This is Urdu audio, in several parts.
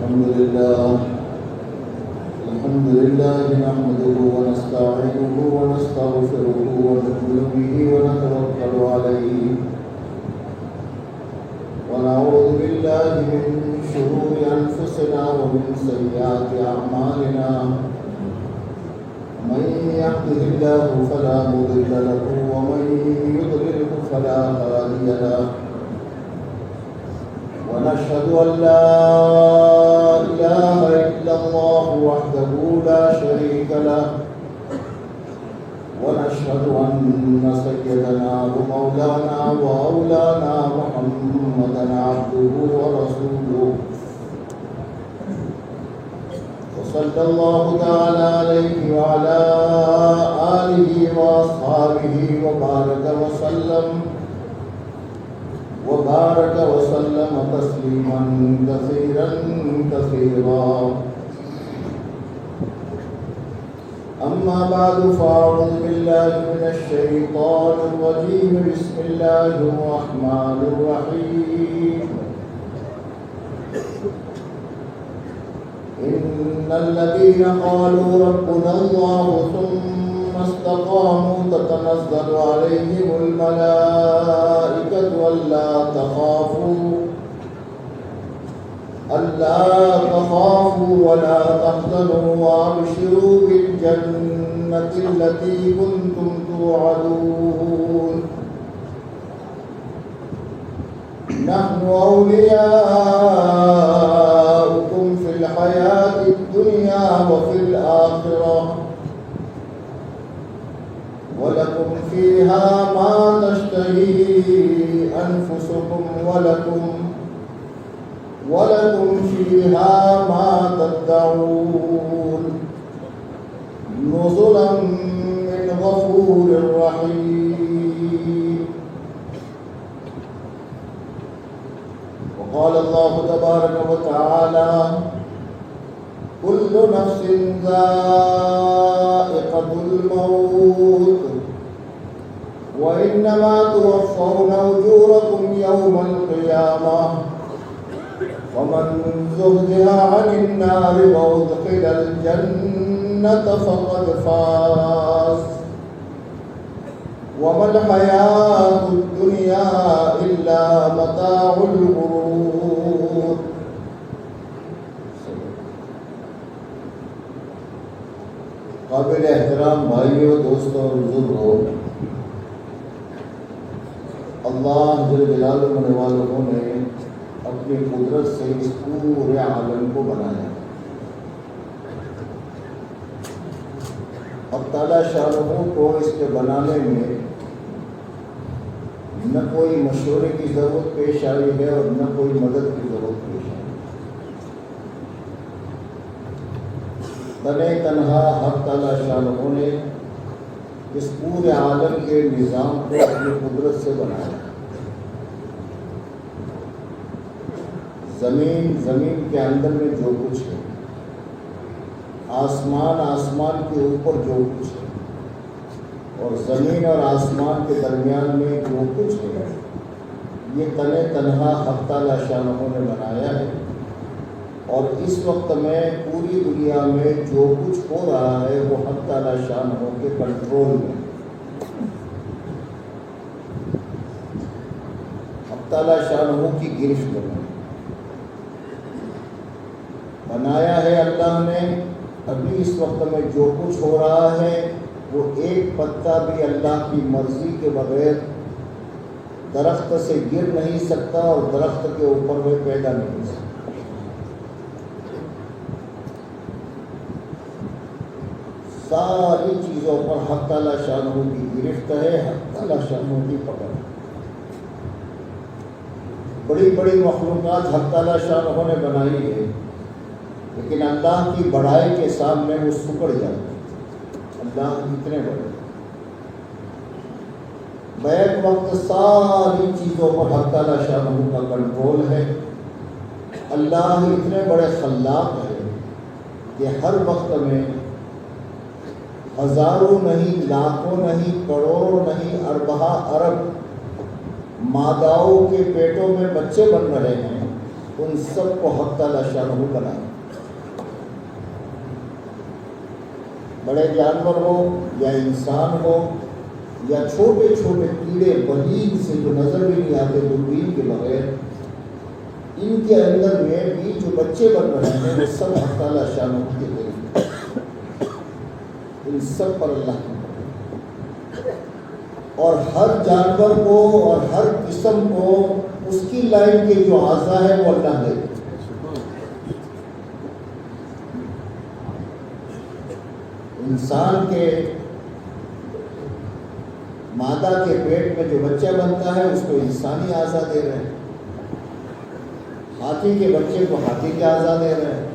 الحمد لله نحمده ونستعينه ونستغفره ونؤمن به ونتوكل عليه ونعوذ بالله من شرور أنفسنا ومن سيئات أعمالنا من يهده الله فلا مضل له ومن يضلله فلا هادي له ونشهد أن لا إله إلا الله وحده لا شريك له ونشهد أن سيدنا ومولانا وأولانا محمدا عبده ورسوله وصلى الله تعالى عليه وعلى آله وأصحابه وبارك وسلم تسليما كثيرا كثيرا. أما بعد فأعوذ بالله من الشيطان الرجيم. بسم الله الرحمن الرحيم. إن الذين قالوا ربنا الله ثم استقاموا تتنزل عليهم الملائكة ألا تخافوا ولا تحزنوا وأبشروا بالجنة التي كنتم توعدون نحن أولياؤكم في الحياة الدنيا وفي الآخرة ولكم فيها ما تشتهي أنفسكم ولكم فيها ما تدعون نزلا من غفور رحيم. وقال الله تبارك وتعالى كل نفس ذائقة الموت وإنما توفون أجوركم يوم القيامة ومن زهزها عن النار وأدخل الجنة فقد فاز وما الحياة الدنيا إلا متاع الغرور. قابل احترام بھائیوں، دوستوں اور بزرگوں، اللہ جل جلالہ والوں نے اپنی قدرت سے اس پورے عالم کو بنایا. اب تعالیٰ شاہ کو اس کے بنانے میں نہ کوئی مشورے کی ضرورت پیش آئی ہے اور نہ کوئی مدد کی ضرورت پیش آئی. تنے تنہا حق تعالیٰ شاہ نے اس پورے عالم کے نظام کو اپنی قدرت سے بنایا. زمین کے اندر میں جو کچھ ہے، آسمان کے اوپر جو کچھ ہے، اور زمین اور آسمان کے درمیان میں جو کچھ ہے، یہ تنے تنہا حق تعالیٰ شاہ نے بنایا ہے. اور اس وقت میں پوری دنیا میں جو کچھ ہو رہا ہے وہ حق تعالیٰ شاہ کے کنٹرول میں. حق تعالیٰ شاہ کی گرفت میں بنایا ہے اللہ نے. ابھی اس وقت میں جو کچھ ہو رہا ہے وہ ایک پتا بھی اللہ کی مرضی کے بغیر درخت سے گر نہیں سکتا اور درخت کے اوپر وہ پیدا نہیں ہو سکتا. ساری چیزوں پر حق تعالیٰ شاہ کی گرفت ہے، حق تعالیٰ شاہ کی پکڑ. بڑی بڑی مخلوقات حق تعالیٰ شاہ نے بنائی ہے، لیکن اللہ کی بڑائی کے سامنے وہ سکڑ جاتے. اللہ اتنے بڑے بیک وقت ساری چیزوں پر حق تعالیٰ شاہ کا کنٹرول ہے. اللہ اتنے بڑے خلاق ہے کہ ہر وقت میں ہزاروں نہیں، لاکھوں نہیں، کروڑوں نہیں، اربہ ارب ماداؤں کے پیٹوں میں بچے بن رہے ہیں، ان سب کو حق تعالیٰ شانہ بنایا. بڑے جانور ہو یا انسان ہو یا چھوٹے چھوٹے کیڑے بلید سے جو نظر بھی نہیں آتے دوربین کے بغیر، ان کے اندر میں بھی جو بچے بن رہے ہیں وہ سب حق تعالیٰ شانہ کے ذریعے، ان سب پر اللہ کی مہر. اور ہر جانور کو اور ہر قسم کو اس کی لائن کے جو اعضاء ہے وہ اللہ دے. انسان کے مادہ کے پیٹ میں جو بچہ بنتا ہے اس کو انسانی اعضاء دے رہے ہیں، ہاتھی کے بچے کو ہاتھی کے اعضاء دے رہے ہیں،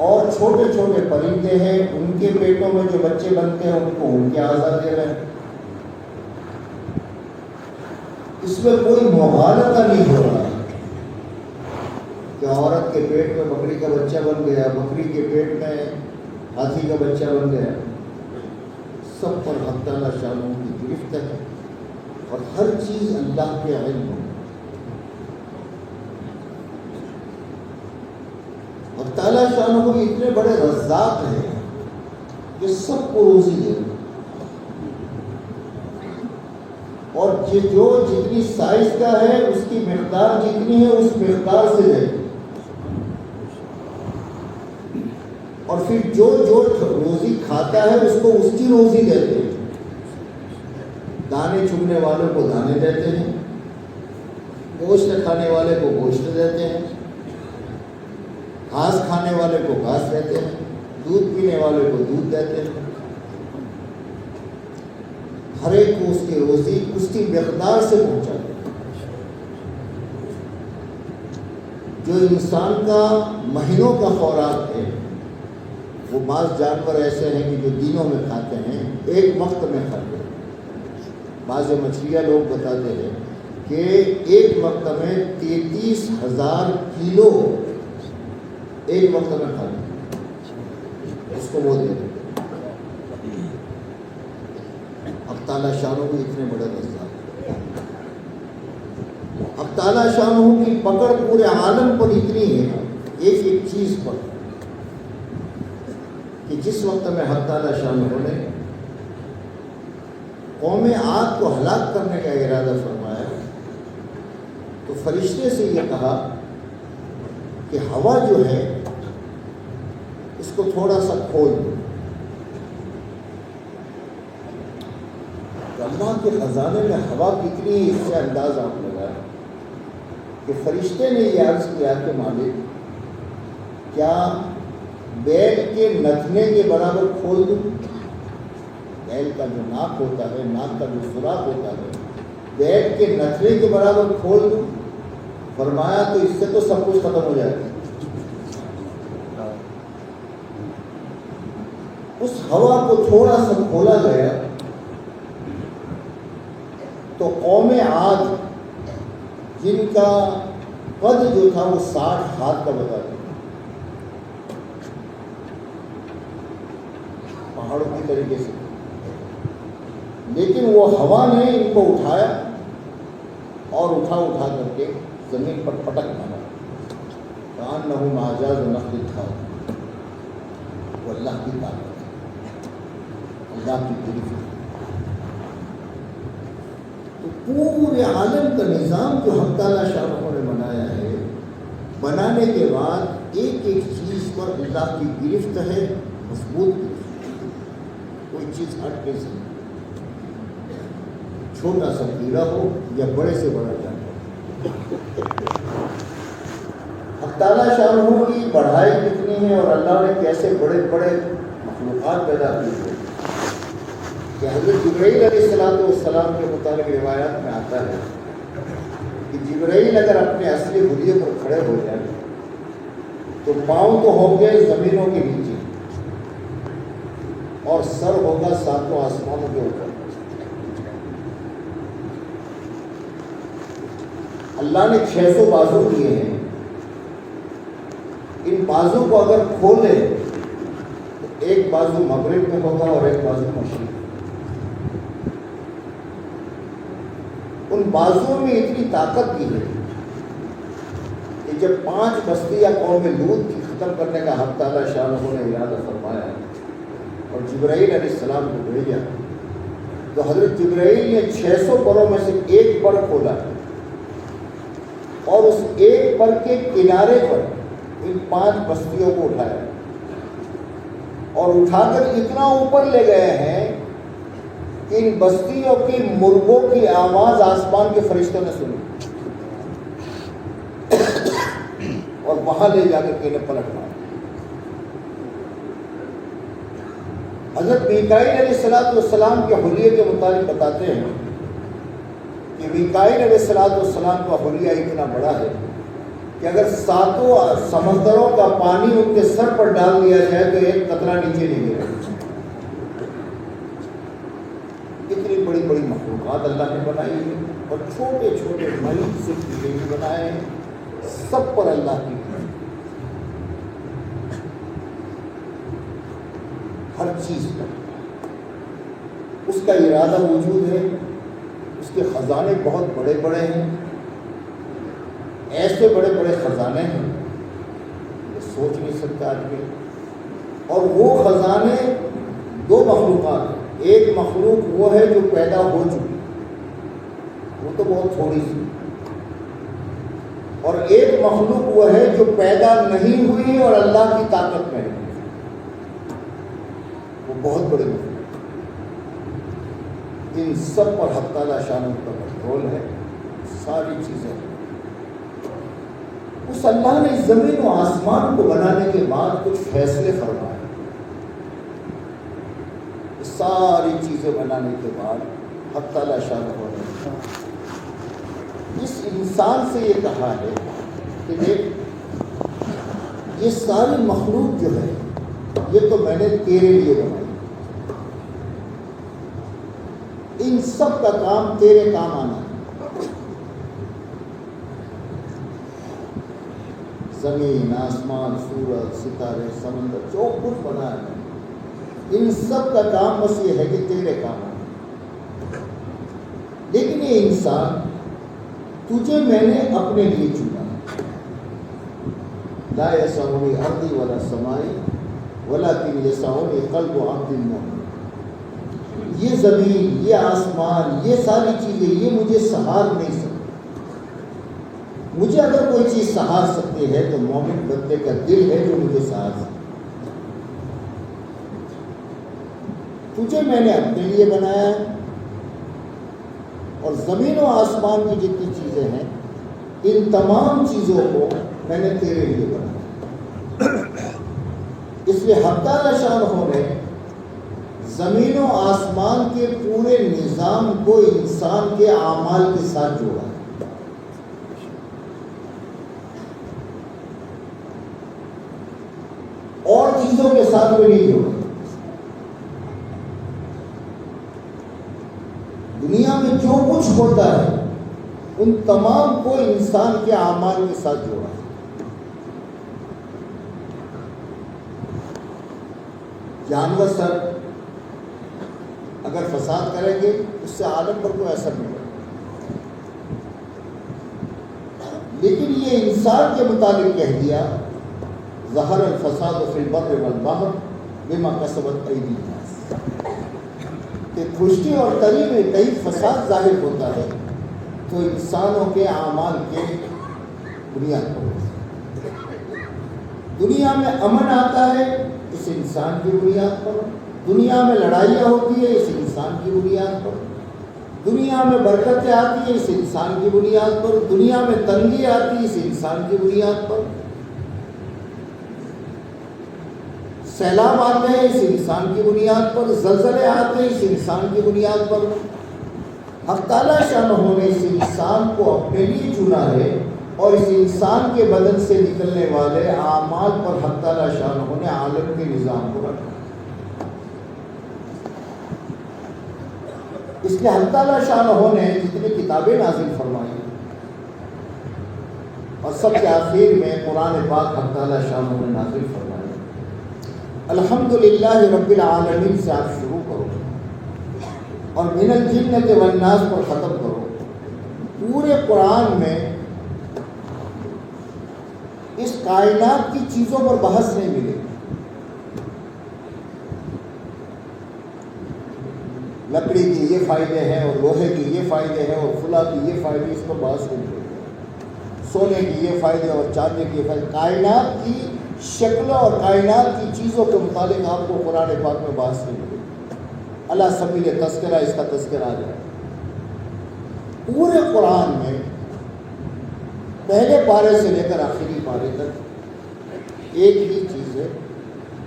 اور چھوٹے چھوٹے پرندے ہیں ان کے پیٹوں میں جو بچے بنتے ہیں ان کو ان کے اعضاء دے رہے ہیں. اس میں کوئی مغالطہ نہیں ہو رہا کہ عورت کے پیٹ میں بکری کا بچہ بن گیا، بکری کے پیٹ میں ہاتھی کا بچہ بن گیا. سب پر حق تعالیٰ شانہ کی گرفت ہے اور ہر چیز اللہ کے علم ہے. اور تعالیٰ شانہ کو اتنے بڑے رزاق ہیں کہ سب کو روزی دے، اور جو جتنی سائز کا ہے اس کی مقدار جتنی ہے اس مقدار سے دے، اور پھر جو روزی کھاتا ہے اس کو اس کی روزی دیتے ہیں. دانے چگنے والوں کو دانے دیتے ہیں، گوشت کھانے والے کو گوشت دیتے ہیں، گھاس کھانے والے کو گھاس دیتے ہیں، دودھ پینے والے کو دودھ دیتے ہیں. ہر ایک کو اس کی روزی اس کی مقدار سے پہنچاتے ہیں. جو انسان کا مہینوں کا خوراک ہے وہ بعض جانور ایسے ہیں کہ جو دنوں میں کھاتے ہیں، ایک وقت میں کھاتے ہیں. بعض مچھلیاں لوگ بتاتے ہیں کہ ایک وقت میں 33,000 کلو ایک وقت میں کھاتے ہیں، اس کو وہ دیتے ہیں. اب تعالیٰ شانہ بھی اتنے بڑے رزاق. اب تعالیٰ شانہ کی پکڑ پورے عالم پر اتنی ہے، ایک ایک چیز پر، کہ جس وقت میں حق تعالیٰ شانہ نے قوم عاد کو ہلاک کرنے کا ارادہ فرمایا تو فرشتے سے یہ کہا کہ ہوا جو ہے اس کو تھوڑا سا کھول دو. اللہ کے خزانے میں ہوا کتنی ہے اس سے انداز آپ لگائیں کہ فرشتے نے یہ عرض کیا کہ مالک کیا بیل کے نتنے کے برابر کھول دوں؟ بیل کا جو ناک ہوتا ہے، ناک کا جو سوراخ ہوتا ہے، بیل کے نتنے کے برابر کھول دوں؟ فرمایا تو اس سے تو سب کچھ ختم ہو جائے گا. اس ہوا کو تھوڑا سا کھولا گیا تو قوم عاد جن کا قد جو تھا وہ 60 ہاتھ کا بتا دیا، پہاڑوں کی طریقے سے، لیکن وہ ہوا نے ان کو اٹھایا اور اٹھا کر کے زمین پر پٹک مارا. کأنہم اعجاز نخل خاویہ. وہ اللہ کی طاقت، اللہ کی گرفت. تو پورے عالم کا نظام جو حق تعالیٰ شانہ نے بنایا ہے، بنانے کے بعد ایک ایک چیز پر اللہ کی گرفت ہے، مضبوط گرفت. کوئی چیز ہٹ کے سے، چھوٹا سا کیڑا ہو یا بڑے سے بڑا جانور. حق تعالیٰ شانہ کی بڑھائی کتنی ہے اور اللہ نے کیسے بڑے بڑے مخلوقات پیدا کی ہے کہ حضرت جبرائیل علیہ السلام کے متعلق روایات میں آتا ہے کہ جبرائیل اگر اپنے اصلی حلیے پر کھڑے ہو جائیں تو پاؤں تو ہوں گے زمینوں کے نیچے اور سر ہوگا 7 آسمانوں کے اوپر. اللہ نے 600 بازو دیے ہیں. ان بازو کو اگر کھولے تو ایک بازو مغرب میں ہوگا اور ایک بازو مشرق. ان بازوؤں میں اتنی طاقت دی ہے جب 5 بستیاں قوم لوط کی ختم کرنے کا حق تعالیٰ شاہ نے ارادہ فرمایا اور جبرائیل علیہ السلام کو بھیجا، تو حضرت جبرائیل نے 600 پروں میں سے ایک پر کھولا اور اس ایک پر کے کنارے پر ان 5 بستیوں کو اٹھایا اور اٹھا کر اتنا اوپر لے گئے ہیں کہ ان بستیوں کی مرغوں کی آواز آسمان کے فرشتوں نے سنی اور وہاں لے جا کر انہیں پلٹ مارا۔ حضرت میکائیل علیہ السلام کے حلیے کے متعلق بتاتے ہیں کہ میکائیل علیہ السلام کا حلیہ اتنا بڑا ہے کہ اگر 7 سمندروں کا پانی ان کے سر پر ڈال دیا جائے تو ایک قطرہ نیچے نہیں گرے۔ اتنی بڑی بڑی مخلوقات اللہ نے بنائی ہے اور چھوٹے چھوٹے مریض سے بھی بنائے ہیں، سب پر اللہ کی ہر چیز پر اس کا ارادہ موجود ہے۔ اس کے خزانے بہت بڑے بڑے ہیں، ایسے بڑے بڑے خزانے ہیں کہ سوچ نہیں سکتا آدمی۔ اور وہ خزانے 2 مخلوقات ہیں، ایک مخلوق وہ ہے جو پیدا ہو چکی، وہ تو بہت تھوڑی سی، اور ایک مخلوق وہ ہے جو پیدا نہیں ہوئی اور اللہ کی طاقت میں ہے، وہ بہت بڑے مخلوق۔ ان سب پر حق تعالیٰ شان کا کنٹرول ہے، ساری چیزیں۔ اس اللہ نے زمین و آسمان کو بنانے کے بعد کچھ فیصلے فرمائے۔ ساری چیزیں بنانے کے بعد حق تعالیٰ شان نے اس انسان سے یہ کہا ہے کہ یہ ساری مخلوق جو ہے یہ تو میں نے تیرے لیے بنائی، ان سب کا کام تیرے کام آنا ہے۔ زمین، آسمان، سورج، ستارے، سمندر، جو کچھ بنا ہے ان سب کا کام بس یہ ہے کہ تیرے کام آنا۔ لیکن یہ انسان تجھے میں نے اپنے لیے چنا، لا یسعنی ارضی ولا سمائی ولکن یسعنی قلب عبد مومن۔ یہ زمین، یہ آسمان، یہ ساری چیزیں یہ مجھے سہار نہیں سکتی۔ مجھے اگر کوئی چیز سہار سکتی ہے تو مومن بندے کا دل ہے جو مجھے سہار سکتا۔ تجھے میں نے اپنے لیے بنایا ہے اور زمین و آسمان کی جتنی چیزیں ہیں ان تمام چیزوں کو میں نے تیرے لیے بنایا۔ اس لیے حق تعالیٰ شان نے زمین و آسمان کے پورے نظام کو انسان کے اعمال کے ساتھ جوڑا ہے۔ اور چیزوں کے ساتھ بھی نہیں جوڑا۔ دنیا میں جو کچھ ہوتا ہے ان تمام کو انسان کے اعمال کے ساتھ جوڑا ہے۔ جانور سر اگر فساد کریں گے اس سے عالم پر کوئی اثر نہیں پڑے، لیکن یہ انسان کے مطابق کہہ دیا ظہر الفساد فی البر والبحر بما کسبت ایدی الناس، کہ خشکی اور تری میں کئی فساد ظاہر ہوتا ہے تو انسانوں کے اعمال کے بنیاد پر۔ دنیا میں امن آتا ہے اس انسان کی بنیاد پر، دنیا میں لڑائیاں ہوتی ہے اس انسان کی بنیاد پر، دنیا میں برکتیں آتی ہیں اس انسان کی بنیاد پر، دنیا میں تنگی آتی ہے اس انسان کی بنیاد پر، سیلاب آتے ہیں اس انسان کی بنیاد پر، زلزلے آتے ہیں اس انسان کی بنیاد پر۔ حق تعالیٰ شانہ نے اس انسان کو اپنے لیے چنا ہے اور اس انسان کے بدن سے نکلنے والے اعمال پر حق تعالیٰ شانہ نے عالم کے نظام کو رکھا۔ اس لیے حق تعالیٰ شانہ نے جتنی کتابیں نازل فرمائی اور سب کے آخر میں قرآن پاک حق تعالیٰ شانہ نے نازل فرمائی۔ الحمدللہ رب العالمین سے آپ شروع کرو اور من الجنۃ والناس پر ختم کرو۔ پورے قرآن میں اس کائنات کی چیزوں پر بحث نہیں ملے گی. لکڑی کے یہ فائدے ہیں اور لوہے کے یہ فائدے ہیں اور فلاں کی یہ فائدے، اس پر بحث نہیں ملے گی. سونے کی یہ فائدے اور چاندی کے فائدے، کائنات کی شکلوں اور کائنات کی چیزوں کے متعلق آپ کو قرآن پاک میں بحث نہیں ملے گی. اللہ سبیل تذکرہ، اس کا تذکرہ آ جائے. پورے قرآن میں پہلے پارے سے لے کر آخری پارے تک ایک ہی چیز ہے،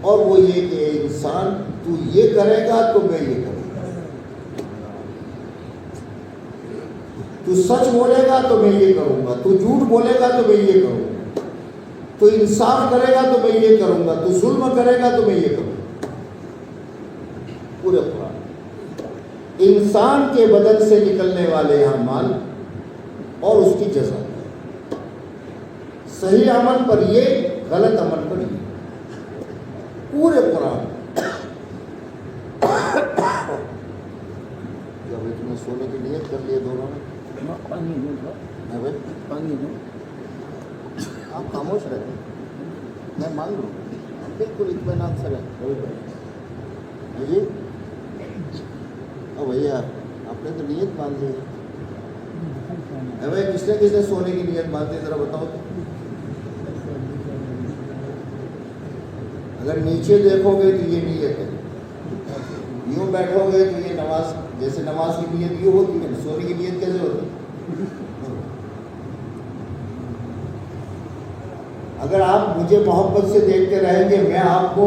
اور وہ یہ کہ اے انسان تو یہ کرے گا تو میں یہ کروں گا، تو سچ بولے گا تو میں یہ کروں گا، تو جھوٹ بولے گا تو میں یہ کروں گا، تو انصاف کرے گا تو میں یہ کروں گا، تو ظلم کرے گا تو میں یہ کروں گا. پورے قرآن انسان کے بدن سے نکلنے والے اعمال اور اس کی جزا، صحیح عمل پر یہ، غلط عمل پر یہ. پورے قرآن جب اتنے سونے کی نیت کر لیے دونوں نے، آپ خاموش رہے، میں مان لوں بالکل اطمینان سے رہے. جی بھیا آپ نے تو نیت باندھ لی ہے بھائی، کس نے سونے کی نیت باندھی ذرا بتاؤ. اگر نیچے دیکھو گے تو یہ نیت ہے، یوں بیٹھو گے تو یہ نماز، جیسے نماز کی نیت یوں ہوتی ہے، سونے کی نیت کیسے ہوتی ہے؟ اگر آپ مجھے محبت سے دیکھتے رہیں گے، میں آپ کو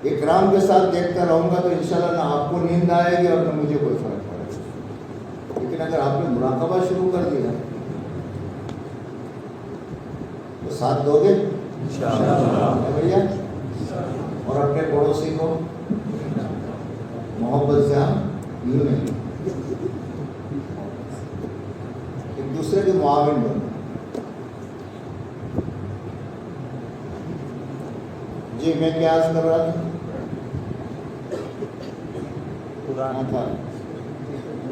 اکرام کے ساتھ دیکھتا رہوں گا، تو انشاءاللہ نہ آپ کو نیند آئے گی اور نہ مجھے کوئی فرق پڑے گا. لیکن اگر آپ نے مراقبہ شروع کر دیا تو ساتھ دو گے بھیا. اور اپنے پڑوسی کو محبت سے آپ یوں نہیں، ایک دوسرے کے معاون بنو. جی میں کیا عرض کر رہا تھا؟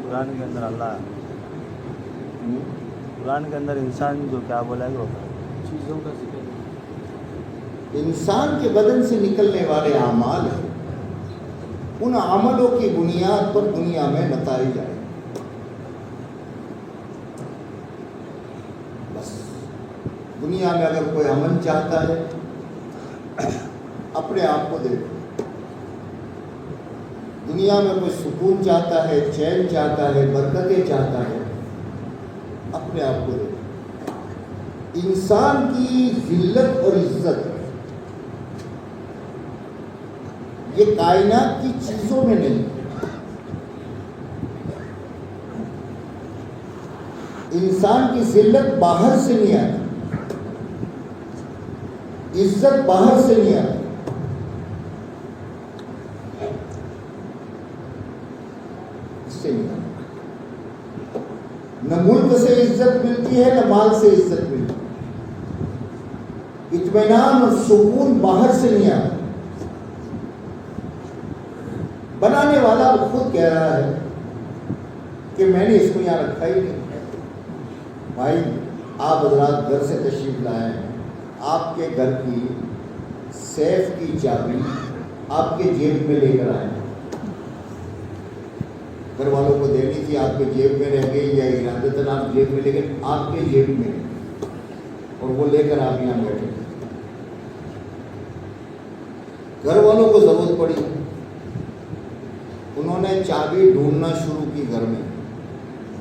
قرآن کے اندر اللہ، قرآن کے اندر انسان جو کیا بولا ہے وہ چیزوں کا ذکر، انسان کے بدن سے نکلنے والے اعمال ہیں، ان عملوں کی بنیاد پر دنیا میں نتائج آئے. بس دنیا میں اگر کوئی امن چاہتا ہے، اپنے آپ کو دیکھو. دنیا میں کوئی سکون چاہتا ہے، چین چاہتا ہے، برکتیں چاہتا ہے، اپنے آپ کو دیکھو. انسان کی ذلت اور عزت یہ کائنات کی چیزوں میں نہیں، انسان کی ذلت باہر سے نہیں آتی، عزت باہر سے نہیں آتی. نہ ملک سے عزت ملتی ہے، نہ مال سے عزت ملتی ہے. اطمینان اور سکون باہر سے نہیں آتا. بنانے والا خود کہہ رہا ہے کہ میں نے اس کو یہاں رکھا ہی نہیں. بھائی آپ حضرات گھر سے تشریف لائے ہیں، آپ کے گھر کی سیف کی چابی آپ کے جیب میں لے کر آئے ہیں. گھر والوں کو دینی تھی، آپ کے جیب میں رہ گئی، یا ارادتاً آپ جیب میں لے گئے، آپ کے جیب میں، اور وہ لے کر آپ یہاں بیٹھے. گھر والوں کو ضرورت پڑی، انہوں نے چابی ڈھونڈنا شروع کی. گھر میں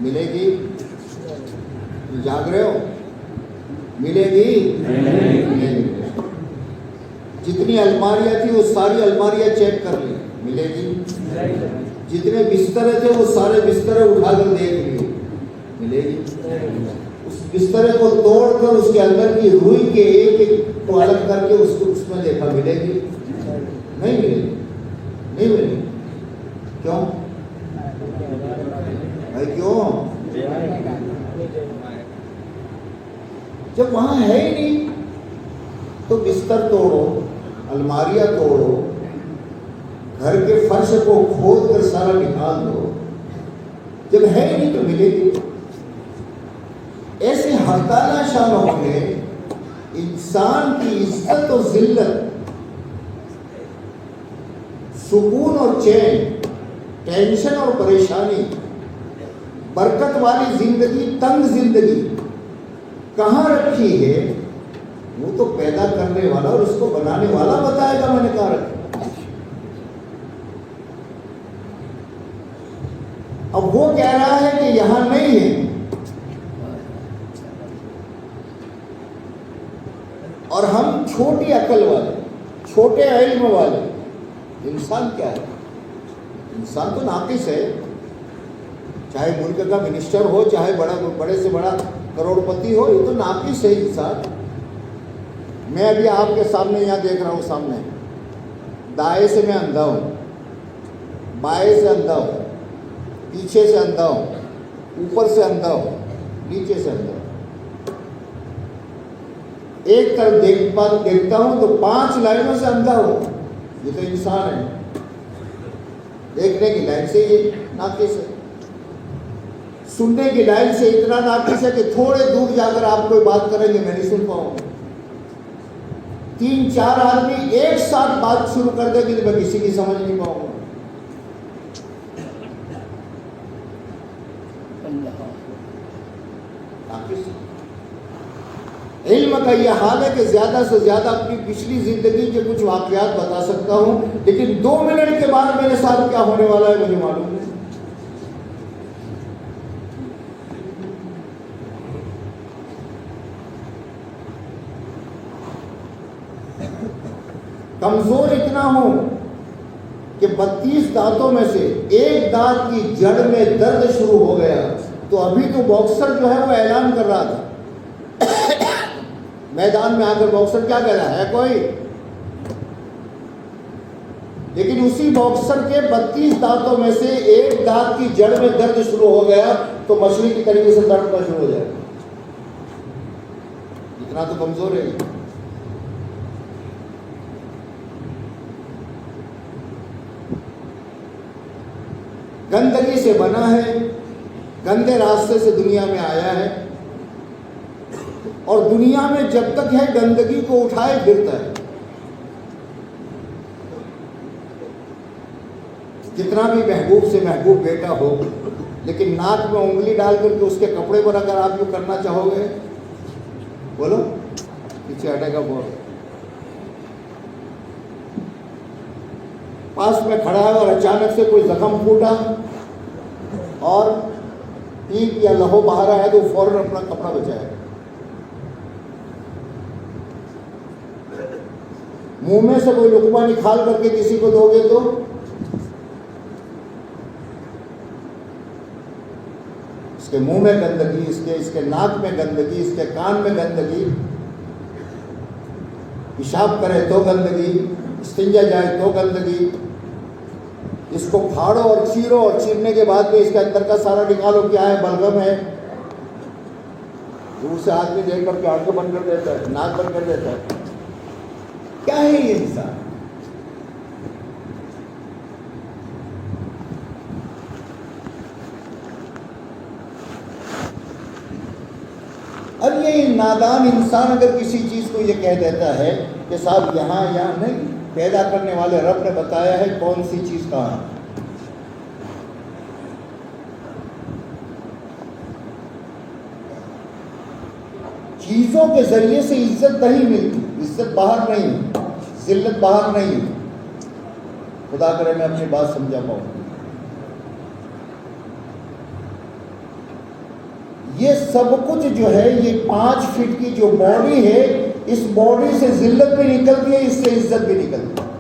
ملے گی؟ جاگ رہے ہو؟ ملے گی؟ نہیں. جتنی الماریاں تھی وہ ساری الماریاں چیک کر لی، ملے گی؟ جتنے بسترے تھے وہ سارے بسترے اٹھا کر دیکھ لیے، ملے گی؟ اس بسترے کو توڑ کر اس کے اندر کی روئی کے ایک ایک کو الگ کر کے اس میں دیکھا، ملے گی؟ نہیں ملے گی. نہیں ملے گی. کیوں بھائی؟ کیوں؟ جب وہاں ہے ہی نہیں تو بستر توڑو، الماریاں توڑو، گھر کے فرش کو کھود کر سارا نکال دو. جب ہے ہی نہیں تو ملے گی. ایسے حق تعالی شانوں نے انسان کی عزت و ذلت، سکون اور چین، ٹینشن اور پریشانی، برکت والی زندگی، تنگ زندگی کہاں رکھی ہے؟ وہ تو پیدا کرنے والا اور اس کو بنانے والا بتائے گا میں نے کہاں رکھی۔ اب وہ کہہ رہا ہے کہ یہاں نہیں ہے، اور ہم چھوٹی عقل والے، چھوٹے علم والے، انسان کیا ہے؟ انسان تو ناقص ہے، چاہے ملک کا منسٹر ہو، چاہے بڑے سے بڑا کروڑ پتی ہو، یہ تو ناقص ہے انسان۔ میں ابھی آپ کے سامنے یہاں دیکھ رہا ہوں، سامنے دائیں سے میں اندھا ہوں، بائیں سے اندھا ہوں، پیچھے سے اندھا ہوں، اوپر سے اندھا ہوں، نیچے سے اندھا ہوں۔ ایک طرف دیکھتا ہوں تو 5 لائنوں سے اندھا ہوں، یہ تو انسان ہے۔ دیکھنے کی لائن سے یہ ناقص ہے، سننے کی لائن سے اتنا ناقص ہے کہ تھوڑے دور جا کر آپ کوئی بات کریں گے میں نہیں سن پاؤں گا۔ 3-4 آدمی ایک ساتھ بات شروع کر دیں گے تو میں کسی کی سمجھ نہیں پاؤں گا۔ علم کا یہ حال ہے کہ زیادہ سے زیادہ اپنی پچھلی زندگی کے کچھ واقعات بتا سکتا ہوں، لیکن 2 منٹ کے بعد میرے ساتھ کیا ہونے والا ہے مجھے معلوم نہیں۔ کمزور اتنا ہوں کہ 32 دانتوں میں سے ایک دانت کی جڑ میں درد شروع ہو گیا تو ابھی تو باکسر جو ہے وہ اعلان کر رہا تھا میدان میں آ کر، باکسر کیا کہہ رہا ہے کوئی؟ لیکن اسی باکسر کے 32 دانتوں میں سے ایک دانت کی جڑ میں درد شروع ہو گیا تو مچھلی کی طریقے سے تڑپنا شروع ہو جائے گا۔ اتنا تو کمزور ہے۔ گندگی سے بنا ہے، گندے راستے سے دنیا میں آیا ہے، اور دنیا میں جب تک ہے گندگی کو اٹھائے پھرتا ہے۔ جتنا بھی محبوب سے محبوب بیٹا ہو، لیکن ناک میں انگلی ڈال کر کے اس کے کپڑے پر اگر آپ یوں کرنا چاہو گے، بولو پیچھے ہٹے گا بہت۔ پاس میں کھڑا ہے اور اچانک سے کوئی زخم پھوٹا اور پیپ یا لہو باہر آیا تو فوراً اپنا کپڑا بچائے۔ منہ میں سے کوئی لقمہ نکال کر کے کسی کو دو گے تو اس کے منہ میں گندگی، اس کے ناک میں گندگی، اس کے کان میں گندگی، پیشاب کرے تو گندگی، استنجا جائے تو گندگی، اس کو پھاڑو اور چیرو اور چیرنے کے بعد میں اس کے اندر کا سارا نکالو، کیا ہے؟ بلغم ہے۔ دور سے آدمی دیکھ کر کے آنکھیں بند کر دیتا ہے، ناک بند کر دیتا ہے۔ کیا ہے یہ انسان؟ اب یہ نادان انسان اگر کسی چیز کو یہ کہہ دیتا ہے کہ صاحب یہاں نہیں، پیدا کرنے والے رب نے بتایا ہے کون سی چیز کہاں ہے۔ چیزوں کے ذریعے سے عزت نہیں ملتی، عزت باہر نہیں، ذلت باہر نہیں۔ خدا کرے میں اپنی بات سمجھا پاؤں۔ یہ سب کچھ جو ہے، یہ 5 فٹ کی جو باڈی ہے، اس باڈی سے ذلت بھی نکلتی ہے، اس سے عزت بھی نکلتی ہے۔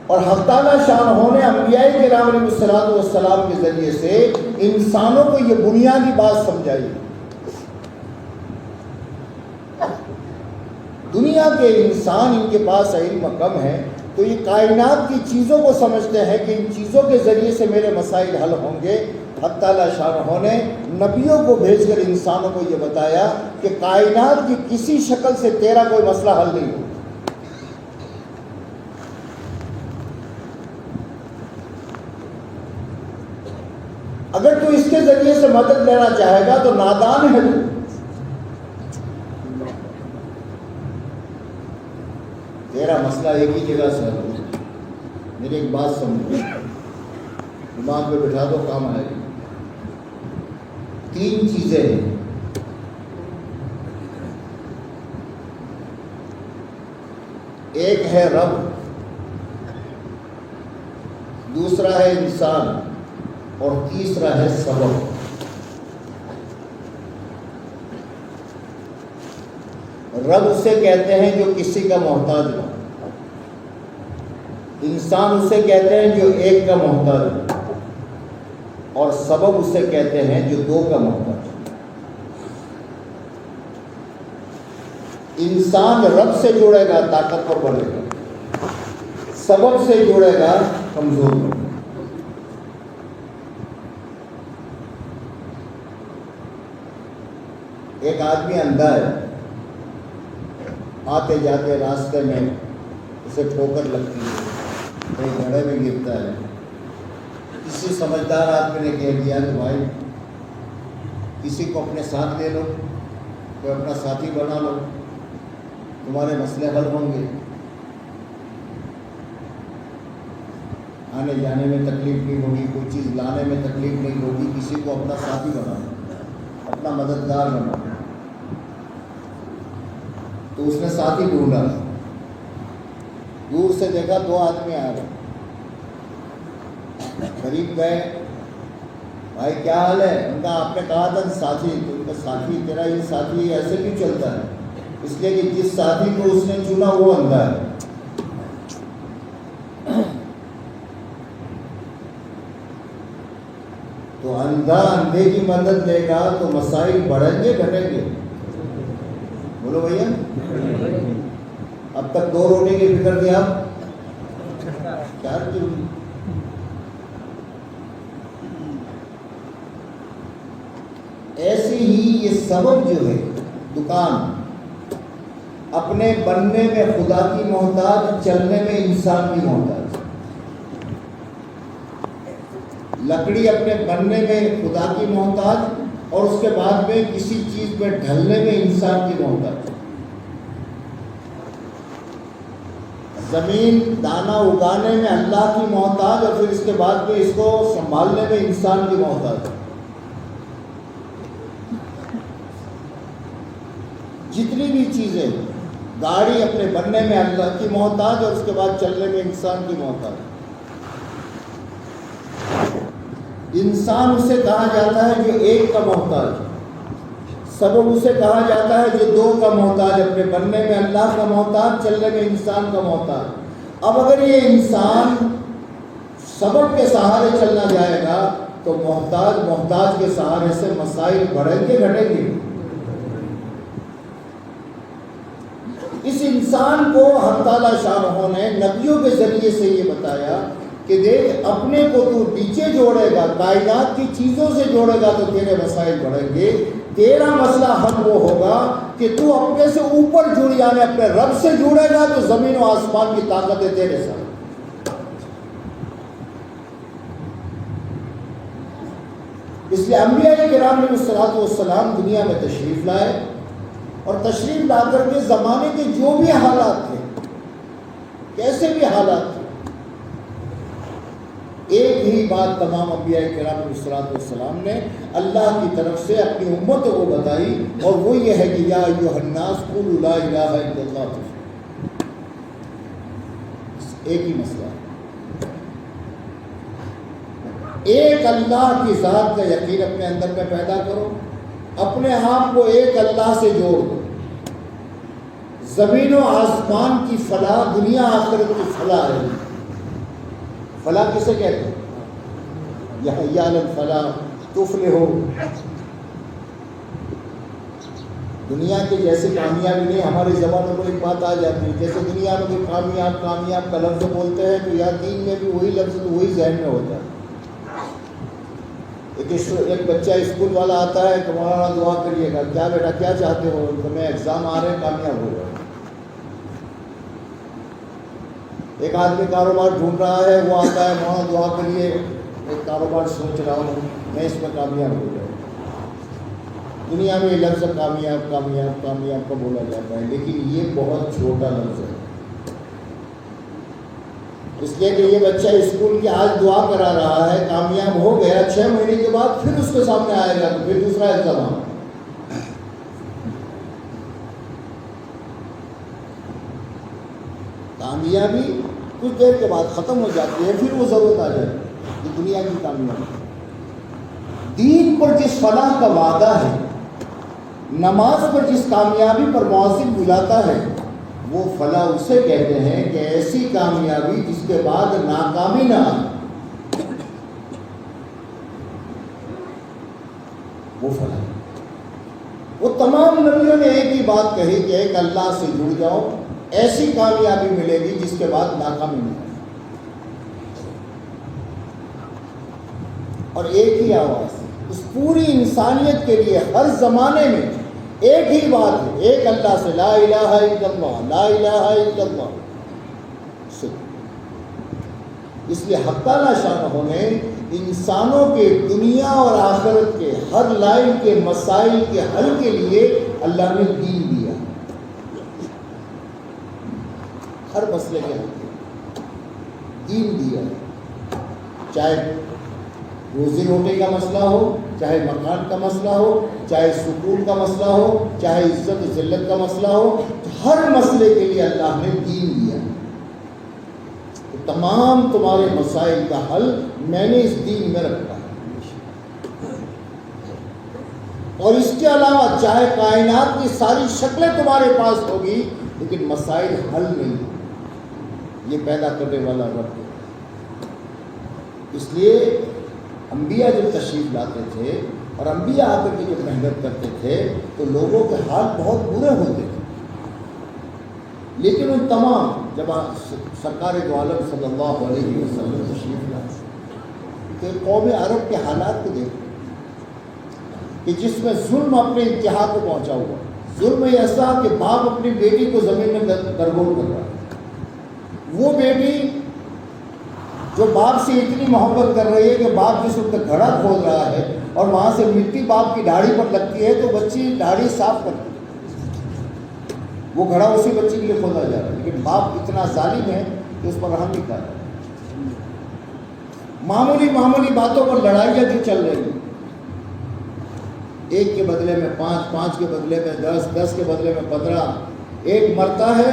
اور حق تعالیٰ شانہ نے انبیاء کرام علیہ الصلوۃ والسلام کے ذریعے سے انسانوں کو یہ بنیادی بات سمجھائی۔ دنیا کے انسان، ان کے پاس علم کم ہے، تو یہ کائنات کی چیزوں کو سمجھتے ہیں کہ ان چیزوں کے ذریعے سے میرے مسائل حل ہوں گے۔ حق تعالیٰ شانہ نے نبیوں کو بھیج کر انسانوں کو یہ بتایا کہ کائنات کی کسی شکل سے تیرا کوئی مسئلہ حل نہیں ہو۔ اگر تو اس کے ذریعے سے مدد لینا چاہے گا تو نادان ہے تو۔ تیرا مسئلہ ایک ہی جگہ سے حل ہو۔ میری ایک بات سمجھو، دماغ پہ بٹھا دو، کام آئے گی۔ 3 چیزیں ہیں۔ ایک ہے رب، دوسرا ہے انسان، اور تیسرا ہے سبب۔ رب اسے کہتے ہیں جو کسی کا محتاج ہو، انسان اسے کہتے ہیں جو ایک کا محتاج ہو، اور سبب اسے کہتے ہیں جو 2 کا محتاج ہو۔ انسان رب سے جڑے گا طاقتور بنے گا، سبب سے جڑے گا کمزور بنے گا۔ ایک آدمی اندھا ہے، آتے جاتے راستے میں اسے ٹھوکر لگتی ہے، کہیں گڑھے میں گرتا ہے۔ کسی سمجھدار آدمی نے کہہ دیا کہ بھائی کسی کو اپنے ساتھ لے لو، کوئی اپنا ساتھی بنا لو، تمہارے مسئلے حل ہوں گے، آنے جانے میں تکلیف نہیں ہوگی، کوئی چیز لانے میں تکلیف نہیں ہوگی۔ کسی کو اپنا ساتھی بنا لو، اپنا مددگار بنا لو۔ تو اس نے ساتھی ڈھونڈا، دور سے دیکھا 2 آدمی آ رہے، قریب گئے، بھائی کیا حال ہے؟ ان کا آپ نے کہا تھا ساتھی، تو ان کا ساتھی، تیرا یہ ساتھی ایسے کیوں چلتا ہے؟ اس لیے کہ جس ساتھی کو اس نے چنا وہ اندھا ہے۔ تو اندھا اندھے کی مدد لے گا تو مسائل بڑھیں گے گھٹیں گے؟ بولو بھیا، اب تک 2 روٹی کی فکر تھی، اب 4 کی ہوئی۔ ایسی ہی یہ سبب جو ہے، دکان اپنے بننے میں خدا کی محتاج، چلنے میں انسان کی محتاج۔ لکڑی اپنے بننے میں خدا کی محتاج، اور اس کے بعد میں کسی چیز پہ ڈھلنے میں انسان کی محتاج۔ زمین دانا اگانے میں اللہ کی محتاج، اور پھر اس کے بعد میں اس کو سنبھالنے میں انسان کی محتاج۔ جتنی بھی چیزیں، گاڑی اپنے بننے میں اللہ کی محتاج، اور اس کے بعد چلنے میں انسان کی محتاج۔ انسان اسے کہا جاتا ہے جو ایک کا محتاج، سبب اسے کہا جاتا ہے جو 2 کا محتاج، اپنے بننے میں اللہ کا محتاج، چلنے میں انسان کا محتاج۔ اب اگر یہ انسان سبب کے سہارے چلنا جائے گا تو محتاج کے سہارے سے مسائل بڑھیں گے گھٹیں گے؟ اس انسان کو حق تعالیٰ شانہ نے نبیوں کے ذریعے سے یہ بتایا کہ دیکھ، اپنے کو تو نیچے جوڑے گا، کائنات کی چیزوں سے جوڑے گا تو تیرے مسائل بڑھیں گے۔ تیرا مسئلہ حل وہ ہوگا کہ تو اپنے سے اوپر جڑ، یعنی اپنے رب سے جڑے گا تو زمین و آسمان کی طاقتیں تیرے ساتھ۔ اس لیے انبیاء کرام علیہ الصلوۃ والسلام دنیا میں تشریف لائے، اور تشریف لا کر کے زمانے کے جو بھی حالات تھے، کیسے بھی حالات تھے، ایک ہی بات تمام انبیاء کرام علیہ الصلوۃ والسلام نے اللہ کی طرف سے اپنی امتوں کو بتائی، اور وہ یہ ہے کہ یا ایھا الناس قولوا لا الہ الا اللہ۔ ایک ہی مسئلہ ہے، ایک اللہ کی ذات کا یقین اپنے اندر میں پیدا کرو، اپنے آپ کو ایک اللہ سے جوڑ دو۔ زمین و آسمان کی فلاح، دنیا آخرت کی فلاح ہے۔ فلاح کسے کہتے ہیں؟ یا الفلاح تفلحوا۔ دنیا کے جیسے کامیابی نہیں، ہماری زبانوں پر ایک بات آ جاتی ہے، جیسے دنیا میں کوئی کامیاب کا لفظ بولتے ہیں تو یا دین میں بھی وہی لفظ وہی ذہن میں ہوتا ہے۔ ایک بچہ اسکول والا آتا ہے کہ مولانا دعا کریے گا، کیا بیٹا کیا چاہتے ہو؟ تو میں ایگزام آ رہے ہیں، کامیاب ہو جاؤں۔ ایک آدمی کاروبار ڈھونڈ رہا ہے، وہ آتا ہے مولانا دعا کریے، ایک کاروبار سوچ رہا ہوں میں اس میں کامیاب ہو جاؤں۔ دنیا میں لفظ کامیاب کامیاب کامیاب کا بولا جاتا ہے، لیکن یہ بہت چھوٹا لفظ ہے، اس لیے کہ یہ بچہ اسکول کی آج دعا کرا رہا ہے، کامیاب ہو گیا، 6 مہینے کے بعد پھر اس کے سامنے آئے گا تو پھر دوسرا الزام، کامیابی کچھ دیر کے بعد ختم ہو جاتی ہے، پھر وہ ضرورت آ جاتی ہے کہ دنیا کی کامیابی، دین پر جس فلاح کا وعدہ ہے، نماز پر جس کامیابی پر مؤذن بلاتا ہے، وہ فلاح اسے کہتے ہیں کہ ایسی کامیابی جس کے بعد ناکامی نہ آئے، وہ فلاح۔ وہ تمام نبیوں نے ایک ہی بات کہی کہ ایک اللہ سے جڑ جاؤ، ایسی کامیابی ملے گی جس کے بعد ناکامی نہ آئے، اور ایک ہی آواز اس پوری انسانیت کے لیے ہر زمانے میں ایک ہی بات ہے، ایک اللہ سے، لا الہ الا اللہ، لا الہ الا اللہ۔ اس لیے حق تعالیٰ شانہ نے انسانوں کے دنیا اور آخرت کے ہر لائن کے مسائل کے حل کے لیے اللہ نے دین دیا، ہر مسئلے کے حل کے دین دیا، چاہے روزی روٹی کا مسئلہ ہو، چاہے مکان کا مسئلہ ہو، چاہے سکون کا مسئلہ ہو، چاہے عزت و ذلت کا مسئلہ ہو، ہر مسئلے کے لیے اللہ نے دین دیا۔ تمام تمہارے مسائل کا حل میں نے اس دین میں رکھا ہے، اور اس کے علاوہ چاہے کائنات کی ساری شکلیں تمہارے پاس ہوگی، لیکن مسائل حل نہیں، یہ پیدا کرنے والا رب ہے۔ اس لیے انبیاء جب تشریف لاتے تھے اور انبیاء آ کر کے جب محنت کرتے تھے تو لوگوں کے حال بہت برے ہوتے تھے، لیکن ان تمام جب سرکار دو عالم صلی اللہ علیہ وسلم تشریف لائے تو قوم عرب کے حالات کو دیکھو کہ جس میں ظلم اپنے انتہا کو پہنچا ہوا، ظلم ایسا کہ باپ اپنی بیٹی کو زمین میں درگور کر رہا ہے، وہ بیٹی جو باپ سے اتنی محبت کر رہی ہے کہ باپ جس وقت گھڑا کھود رہا ہے اور وہاں سے مٹی باپ کی داڑھی پر لگتی ہے تو بچی داڑھی صاف کرتی ہے، وہ گھڑا اسی بچی کے لیے کھودا جا رہا ہے، لیکن باپ اتنا ظالم ہے کہ اس پر رحم نہیں کر رہا۔ معمولی باتوں پر لڑائیاں جو چل رہی ہیں، ایک کے بدلے میں 5، 5 کے بدلے میں 10، 10 کے بدلے میں 15، ایک مرتا ہے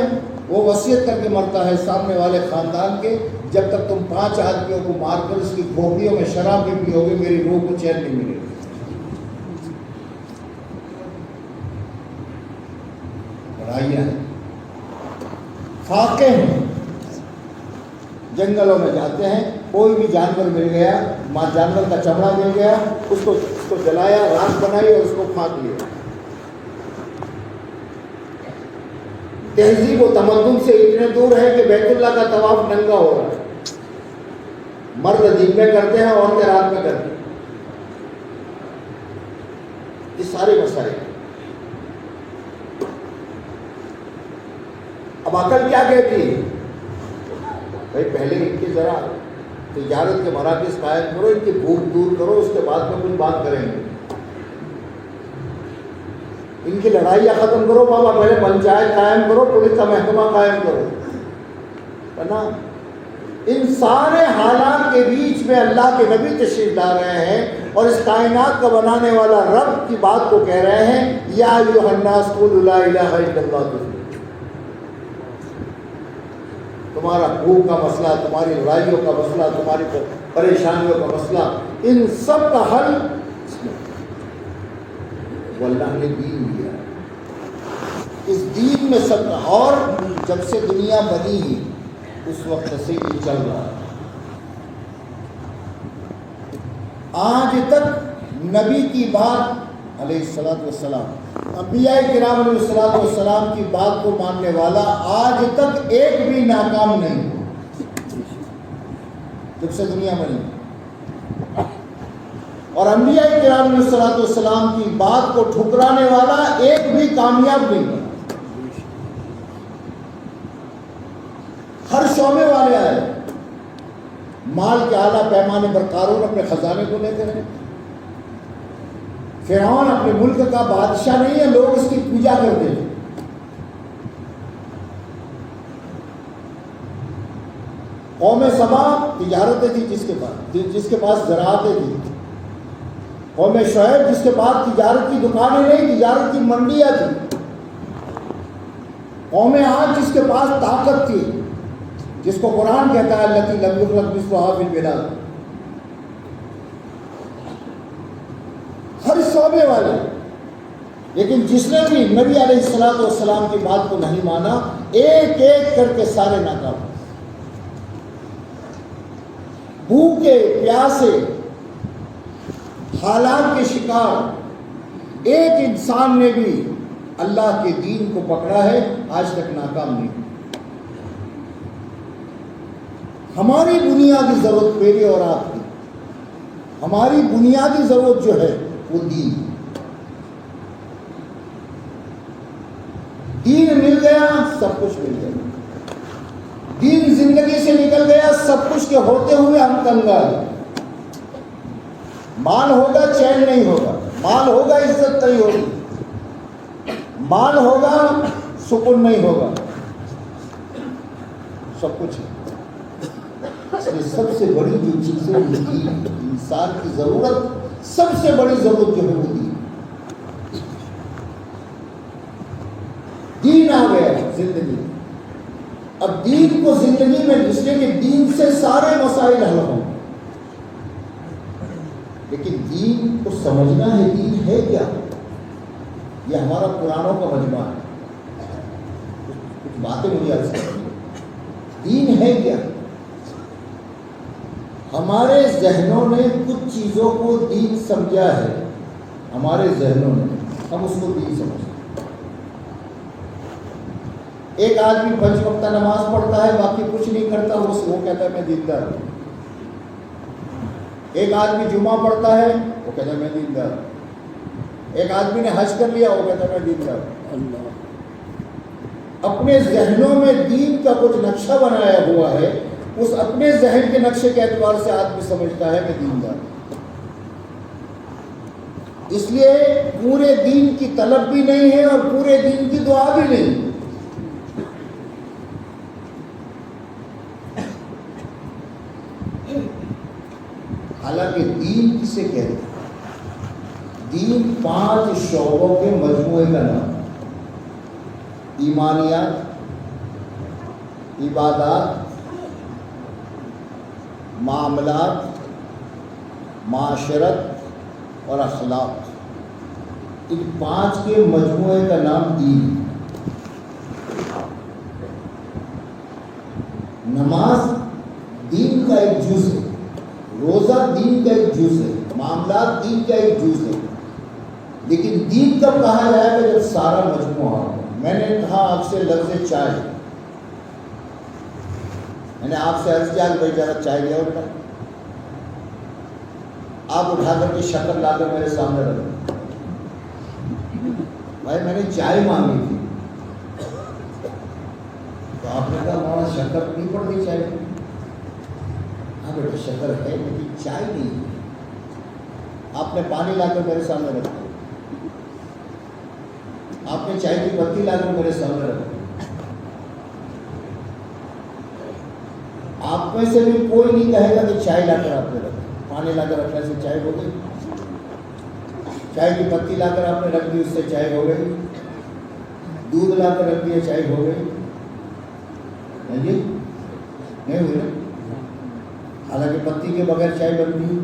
وہ وصیت کر کے مرتا ہے سامنے والے خاندان کے، جب تک تم 5 آدمیوں کو مار کر اس کی کھوپڑیوں میں شراب نہیں پیو گے میری روح کو چین نہیں ملے گی۔ لڑائیاں ہیں، فاقے ہیں، جنگلوں میں جاتے ہیں، کوئی بھی جانور مل گیا، جانور کا چمڑا مل گیا، اس کو جلایا، راکھ بنائی اور اس کو پھینک لیا۔ تہذیب و تمدن سے اتنے دور ہے کہ بیت اللہ کا طواف ننگا ہو رہا ہے، مرد دن میں کرتے ہیں، عورتیں رات میں کرتے ہیں، یہ سارے مسائل۔ اب عقل کیا کہتی ہے؟ بھائی پہلے ان کی ذرا تجارت کے مراکز قائم کرو، ان کی بھوک دور کرو، اس کے بعد میں کچھ بات کریں گے، ان کی لڑائیاں ختم کرو، بابا پہلے پنچایت قائم کرو، پولیس کا محکمہ قائم کرو، ہے نا؟ ان سارے حالات کے بیچ میں اللہ کے نبی تشریف لا رہے ہیں اور اس کائنات کا بنانے والا رب کی بات کو کہہ رہے ہیں، یا ایھا الناس قولوا لا الہ الا اللہ۔ تمہارا بھوک کا مسئلہ، تمہاری لڑائیوں کا مسئلہ، تمہاری پریشانیوں کا مسئلہ، ان سب کا حل وہ اللہ نے دین دیا۔ اس دین میں سب کا، اور جب سے دنیا بنی ہی اس وقت سے یہ چل رہا ہے۔ آج تک نبی کی بات علیہ الصلوۃ والسلام، انبیاء کرام علیہ الصلوۃ والسلام کی بات کو ماننے والا آج تک ایک بھی ناکام نہیں ہوا جب سے دنیا بنی، اور انبیاء کرام علیہ الصلوۃ والسلام کی بات کو ٹھکرانے والا ایک بھی کامیاب نہیں ہوا۔ ہر شعبے والے آئے، مال کے اعلیٰ پیمانے پر قارون اپنے خزانے کو لے کر، فرعون اپنے ملک کا بادشاہ نہیں ہے، لوگ اس کی پوجا کرتے ہیں۔ قوم سبا تجارتیں تھی جس کے پاس زراعتیں تھی۔ قوم شعیب جس کے پاس تجارت کی دکانیں نہیں، تجارت کی منڈیاں تھیں۔ قوم عاد جس کے پاس طاقت تھی، جس کو قرآن کہتا ہے التی لم یخلق مثلھا فی البلاد، ہر شعبے والے۔ لیکن جس نے بھی نبی علیہ الصلوۃ والسلام کی بات کو نہیں مانا، ایک ایک کر کے سارے ناکام، بھوکے پیاسے حالات کے شکار ایک انسان نے بھی اللہ کے دین کو پکڑا ہے، آج تک ناکام نہیں۔ ہماری بنیادی ضرورت میری اور آپ کی، ہماری بنیادی ضرورت جو ہے وہ دین۔ دین مل گیا سب کچھ مل گیا، دین زندگی سے نکل گیا سب کچھ کے ہوتے ہوئے ہم کنگال۔ مال ہوگا چین نہیں ہوگا، مال ہوگا عزت نہیں ہوگی، مال ہوگا سکون نہیں ہوگا، سب کچھ ہے۔ اس لیے سب سے بڑی جو چیز ہے وہ دین، انسان کی ضرورت سب سے بڑی ضرورت جو ہے وہ دین۔ دین آ گیا زندگی، اب دین کو زندگی میں، اس لیے کہ دین سے سارے مسائل حل ہوں، لیکن دین کو سمجھنا ہے۔ دین ہے کیا؟ یہ ہمارا قرآنوں کا مجموعہ ہے، کچھ باتیں مجھے عرض کرنی ہیں۔ دین ہے کیا؟ ہمارے ذہنوں نے کچھ چیزوں کو دین سمجھا ہے، ہمارے ذہنوں نے، ہم اس کو دین سمجھتے ہیں۔ ایک آدمی 5 وقتہ نماز پڑھتا ہے، باقی کچھ نہیں کرتا، وہ کہتا ہے میں دیندار ہوں۔ ایک آدمی جمعہ پڑھتا ہے، وہ کہتا ہے میں دیندار ہوں۔ ایک آدمی نے حج کر لیا، وہ کہتا ہے میں دیندار ہوں۔ اپنے ذہنوں میں دین کا کچھ نقشہ بنایا ہوا ہے، اس اپنے ذہن کے نقشے کے اعتبار سے آدمی سمجھتا ہے کہ دیندار ہوں۔ اس لیے پورے دین کی طلب بھی نہیں ہے اور پورے دین کی دعا بھی نہیں۔ حالانکہ دین کسے کہتے ہیں؟ دین 5 شعبوں کے مجموعے کا نام ہے۔ ایمانیات، عبادات، معاملات، معاشرت اور اخلاق، ان 5 کے مجموعے کا نام دین۔ نماز دین کا ایک جز ہے، روزہ دین کا ایک جز ہے، معاملات دین کا ایک جز ہے، لیکن دین کب کہا جائے گا؟ جب سارا مجموعہ ہو۔ میں نے کہا آپ سے لفظ چائے، میں نے آپ سے عرض کیا کہ بھائی ذرا چائے لے آؤ، آپ اٹھا کر کے شکر لا کر میرے سامنے رکھو۔ بھائی میں نے چائے مانگی تھی، تو آپ نے کہا وہاں شکر نہیں پڑتی چائے؟ ہاں بیٹا شکر ہے لیکن چائے نہیں ہے۔ آپ نے پانی لا کر میرے سامنے رکھا، آپ نے چائے کی پتی لا کر میرے سامنے رکھا۔ آپ میں سے بھی کوئی نہیں کہے گا کہ چائے لا کر آپ نے رکھا، پانی لا کر رکھنے سے چائے ہو گئی، چائے کی پتی لا کر آپ نے رکھ دی اس سے چائے ہو گئی، دودھ لا کر رکھ دیا چائے ہو گئی، جی نہیں ہوئی نا؟ حالانکہ پتی کے بغیر چائے بنتی،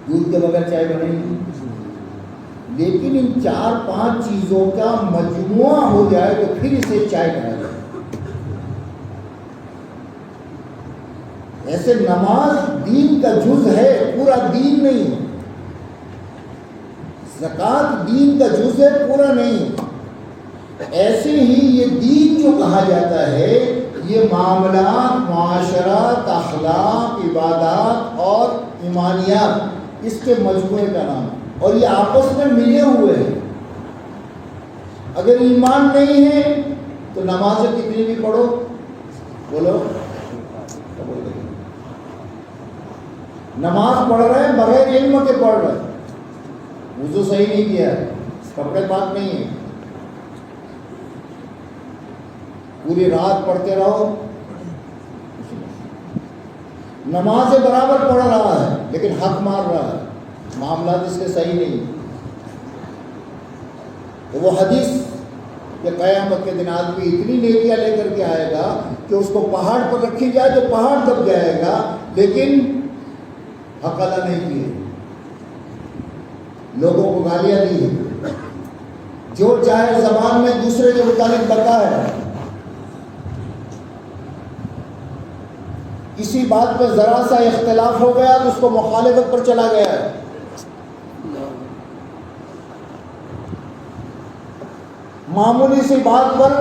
دودھ کے بغیر چائے بنے گی، لیکن ان 4-5 چیزوں کا مجموعہ ہو جائے تو پھر اسے چائے کہا جائے۔ ایسے نماز دین کا جز ہے، پورا دین نہیں ہے۔ زکوٰۃ دین کا جز ہے، پورا نہیں ہے۔ ایسے ہی یہ دین جو کہا جاتا ہے، یہ معاملات، معاشرات، اخلاق، عبادات اور ایمانیات، اس کے مجموعے کا نام ہے، اور یہ آپس میں ملے ہوئے ہیں۔ اگر ایمان نہیں ہے تو نمازیں کتنی بھی پڑھو، بولو نماز پڑھ رہے ہیں بغیر علم کے پڑھ رہے ہیں، وضو صحیح نہیں کیا ہے، کپڑے پاک نہیں ہیں، پوری رات پڑھتے رہو، نماز برابر پڑھ رہا ہے لیکن حق مار رہا ہے، معاملات اس کے صحیح نہیں۔ تو وہ حدیث کہ قیامت کے دن آدمی اتنی نیکیاں لے کر کے آئے گا کہ اس کو پہاڑ پر رکھی جائے تو پہاڑ دب جائے گا، لیکن حق ادا نہیں کیے، لوگوں کو گالیاں دی، جو چاہے زبان میں دوسرے کے متعلق بکا ہے، کسی بات پہ ذرا سا اختلاف ہو گیا تو اس کو مخالفت پر چلا گیا ہے۔ معمولی سی بات پر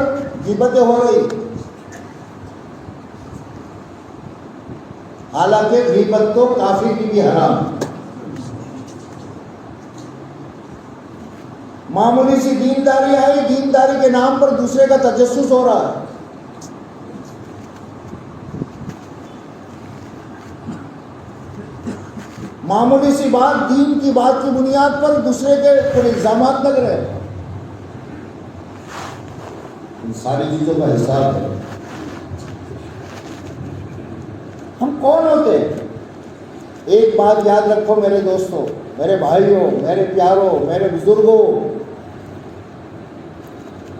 غیبتیں ہو رہی، حالانکہ غیبت تو کافر کی بھی حرام۔ معمولی سی دینداری آئی، دینداری کے نام پر دوسرے کا تجسس ہو رہا ہے۔ معمولی سی بات، دین کی بات کی بنیاد پر دوسرے کے الزامات لگ رہے ہیں۔ ان ساری چیزوں کا حساب ہے۔ ہم کون ہوتے ہیں؟ ایک بات یاد رکھو میرے دوستوں، میرے بھائیوں، میرے پیاروں، میرے بزرگوں،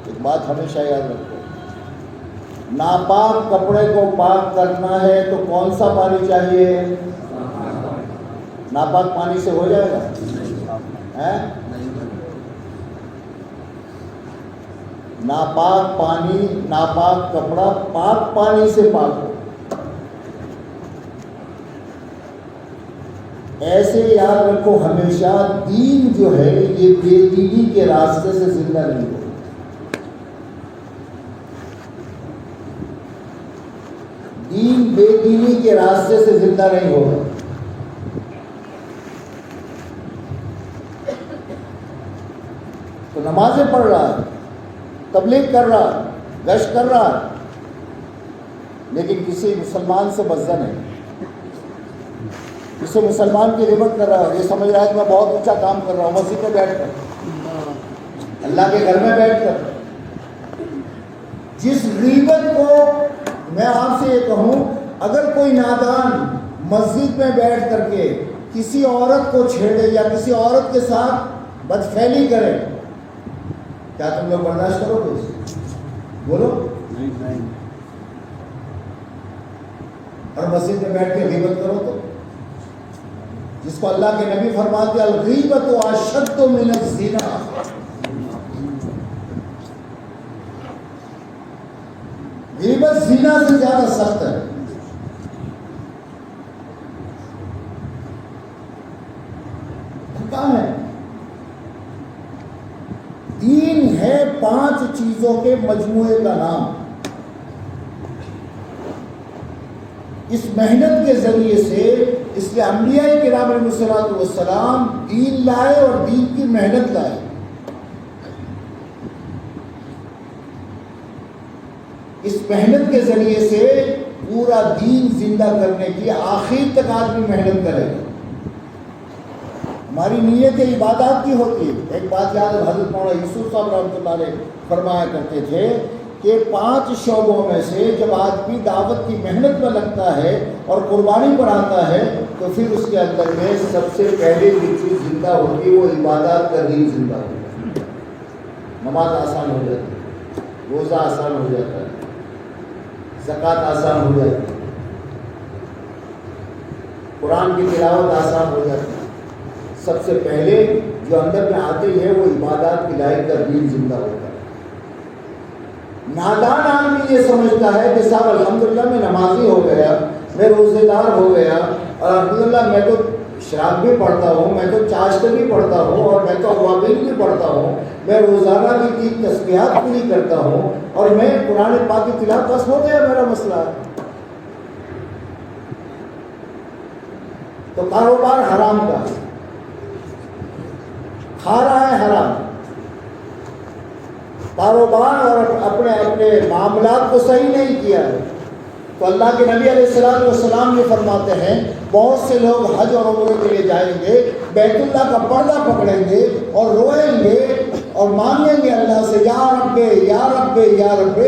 ایک بات ہمیشہ یاد رکھو، ناپاک کپڑے کو پاک کرنا ہے تو کون سا پانی چاہیے؟ ناپاک پانی سے ہو جائے گا؟ ناپاک پانی، ناپاک کپڑا پاک پانی سے پاک ہو۔ ایسے یاد رکھو ہمیشہ، دین جو ہے یہ بے دینی کے راستے سے زندہ نہیں ہو۔ دین بے دینی کے راستے سے زندہ نہیں ہوگا۔ تو نمازیں پڑھ رہا ہے، تبلیغ کر رہا، گشت کر رہا، لیکن کسی مسلمان سے بزدل نہیں، کسی مسلمان کی غیبت کر رہا ہے، یہ سمجھ رہا ہے کہ میں بہت اونچا کام کر رہا ہوں مسجد میں بیٹھ کر، اللہ کے گھر میں بیٹھ کر۔ جس غیبت کو میں آپ سے یہ کہوں، اگر کوئی نادان مسجد میں بیٹھ کر کے کسی عورت کو چھیڑے یا کسی عورت کے ساتھ بدفعلی کرے، کیا تم لوگ برداشت کرو گے؟ بولو۔ نہیں۔ اور مسجد میں بیٹھ کے غیبت کرو تو، جس کو اللہ کے نبی فرماتے ہیں الغیبۃ اشد من الزنا، غیبت زنا سے زیادہ سخت ہے۔ کہاں ہے؟ دین ہے 5 چیزوں کے مجموعے کا نام۔ اس محنت کے ذریعے سے اس کے انبیاء کرام علیہ الصلوۃ والسلام دین لائے اور دین کی محنت لائے۔ اس محنت کے ذریعے سے پورا دین زندہ کرنے کی آخر تک آدمی محنت کرے گا۔ ہماری نیت عبادات کی ہوتی ہے۔ ایک بات یاد ہے، حضرت مولانا یوسف صاحب رحمۃ اللہ علیہ فرمایا کرتے تھے کہ 5 شعبوں میں سے جب آدمی دعوت کی محنت میں لگتا ہے اور قربانی پر آتا ہے تو پھر اس کے اندر میں سب سے پہلے جو چیز زندہ ہوتی ہے وہ عبادات کا دین زندہ ہوتا ہے۔ نماز آسان ہو جاتی ہے، روزہ آسان ہو جاتا ہے، زکوٰۃ آسان ہو جاتی ہے، قرآن کی تلاوت آسان ہو جاتی ہے۔ سب سے پہلے جو اندر میں آتی ہے وہ عبادات کی لائق کا دین زندہ ہوتا ہے۔ نادان آدمی یہ سمجھتا ہے کہ صاحب الحمدللہ میں نمازی ہو گیا، میں روزے دار ہو گیا، اور الحمدللہ میں تو شراب بھی پڑھتا ہوں، میں تو چاشت بھی پڑھتا ہوں، اور میں تو اوابین بھی پڑھتا ہوں، میں روزانہ کی 3 تسبیحات پوری کرتا ہوں، اور میں قرآن پاک کی تلاوت، بس ہو گیا میرا مسئلہ۔ تو کاروبار حرام کا، کھا رہا ہے حرام، کاروبار اور اپنے معاملات کو صحیح نہیں کیا ہے۔ تو اللہ کے نبی علیہ السلام یہ فرماتے ہیں بہت سے لوگ حج اور عمرے کے لیے جائیں گے بیت اللہ کا پردہ پکڑیں گے اور روئیں گے اور مانگیں گے اللہ سے یا رب یا رب یا رب،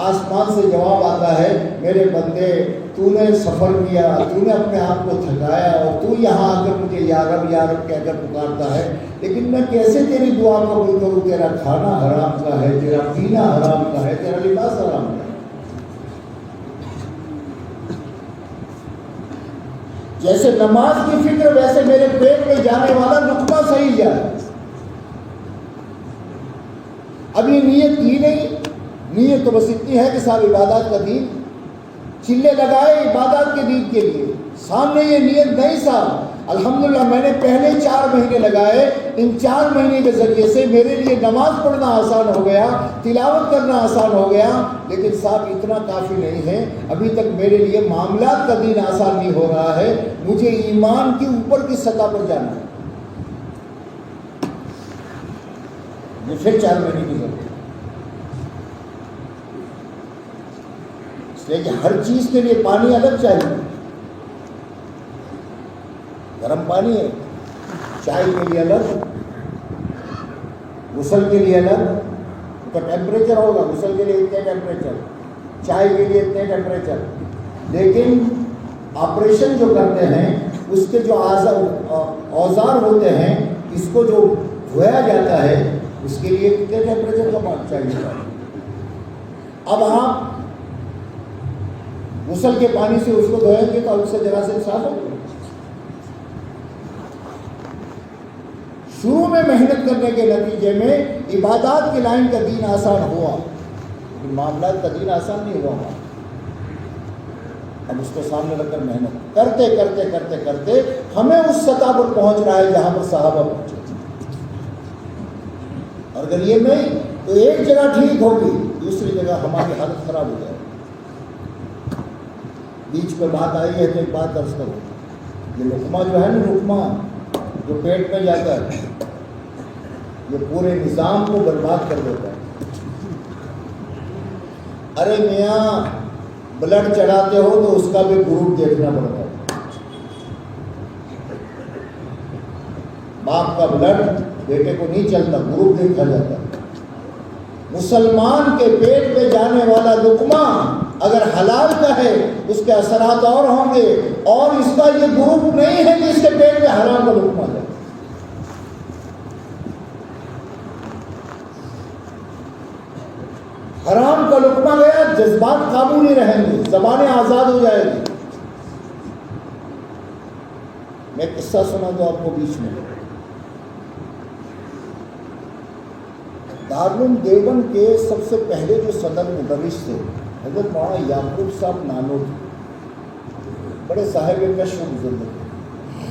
آسمان سے جواب آتا ہے میرے بندے تو نے سفر کیا، تو نے اپنے آپ کو تھکایا اور تو یہاں آ کر مجھے یا رب کہہ کر پکارتا ہے، لیکن میں کیسے تیری دعا قبول کروں؟ تیرا کھانا حرام کا ہے، تیرا پینا حرام کا ہے، تیرا لباس حرام کا ہے۔ جیسے نماز کی فکر ویسے میرے پیٹ میں جانے والا لقمہ صحیح جائے۔ اب یہ نیت کی نہیں، نیت تو بس اتنی ہے کہ صاحب عبادات کا دین، چلے لگائے عبادات کے دین کے لیے، سامنے یہ نیت نہیں صاحب۔ الحمدللہ میں نے پہلے 4 مہینے لگائے، ان 4 مہینے کے ذریعے سے میرے لیے نماز پڑھنا آسان ہو گیا، تلاوت کرنا آسان ہو گیا، لیکن صاحب اتنا کافی نہیں ہے، ابھی تک میرے لیے معاملات کا دین آسان نہیں ہو رہا ہے، مجھے ایمان کی اوپر کی سطح پر جانا ہے۔ یہ پھر 4 مہینے کی ضرورت ہے، اس لیے کہ ہر چیز کے لیے پانی الگ چاہیے، گرم پانی ہے، چائے کے لیے الگ، غسل کے لیے الگ، تو ٹیمپریچر ہوگا، غسل کے لیے اتنے ٹیمپریچر، چائے کے لیے اتنے ٹیمپریچر، لیکن آپریشن جو کرتے ہیں اس کے جو اوزار ہوتے ہیں، اس کو جو دھویا جاتا ہے اس کے لیے کتنے ٹیمپریچر کا پانی چاہیے۔ اب آپ غسل کے پانی سے اس کو دھوئیں گے تو اس سے جراثیم صاف ہوگا۔ شروع میں محنت کرنے کے نتیجے میں عبادات کی لائن کا دین آسان ہوا، لیکن معاملات کا دین آسان نہیں ہوا۔ اب اس کو سامنے رکھ کر محنت کرتے کرتے کرتے کرتے ہمیں اس سطح پر پہنچ رہا ہے جہاں پر صحابہ پہنچے، اور اگر یہ نہیں تو ایک جگہ ٹھیک ہوگی، دوسری جگہ ہماری حالت خراب ہو جائے۔ بیچ پہ بات آئی ہے تو ایک بات عرض کرو، یہ لقمہ جو ہے نا، لقمہ جو پیٹ میں جاتا ہے یہ پورے نظام کو برباد کر دیتا ہے۔ ارے میاں بلڈ چڑھاتے ہو تو اس کا بھی گروپ دیکھنا پڑتا ہے، باپ کا بلڈ بیٹے کو نہیں چلتا، گروپ دیکھا جاتا ہے۔ مسلمان کے پیٹ پہ جانے والا لقمہ اگر حلال کا ہے اس کے اثرات اور ہوں گے، اور اس کا یہ گروپ نہیں ہے کہ اس کے پیٹ میں حرام کا لقمہ جائے۔ حرام کا لقمہ گیا، جذبات قابو نہیں رہیں گے، زبانیں آزاد ہو جائے گی۔ میں قصہ سنا دوں آپ کو بیچ میں، دارالعلوم دیوبند کے سب سے پہلے جو صدر مدرس تھے حضرت مولانا یعقوب صاحب نانوتوی، بڑے صاحب کشف بزرگ تھے،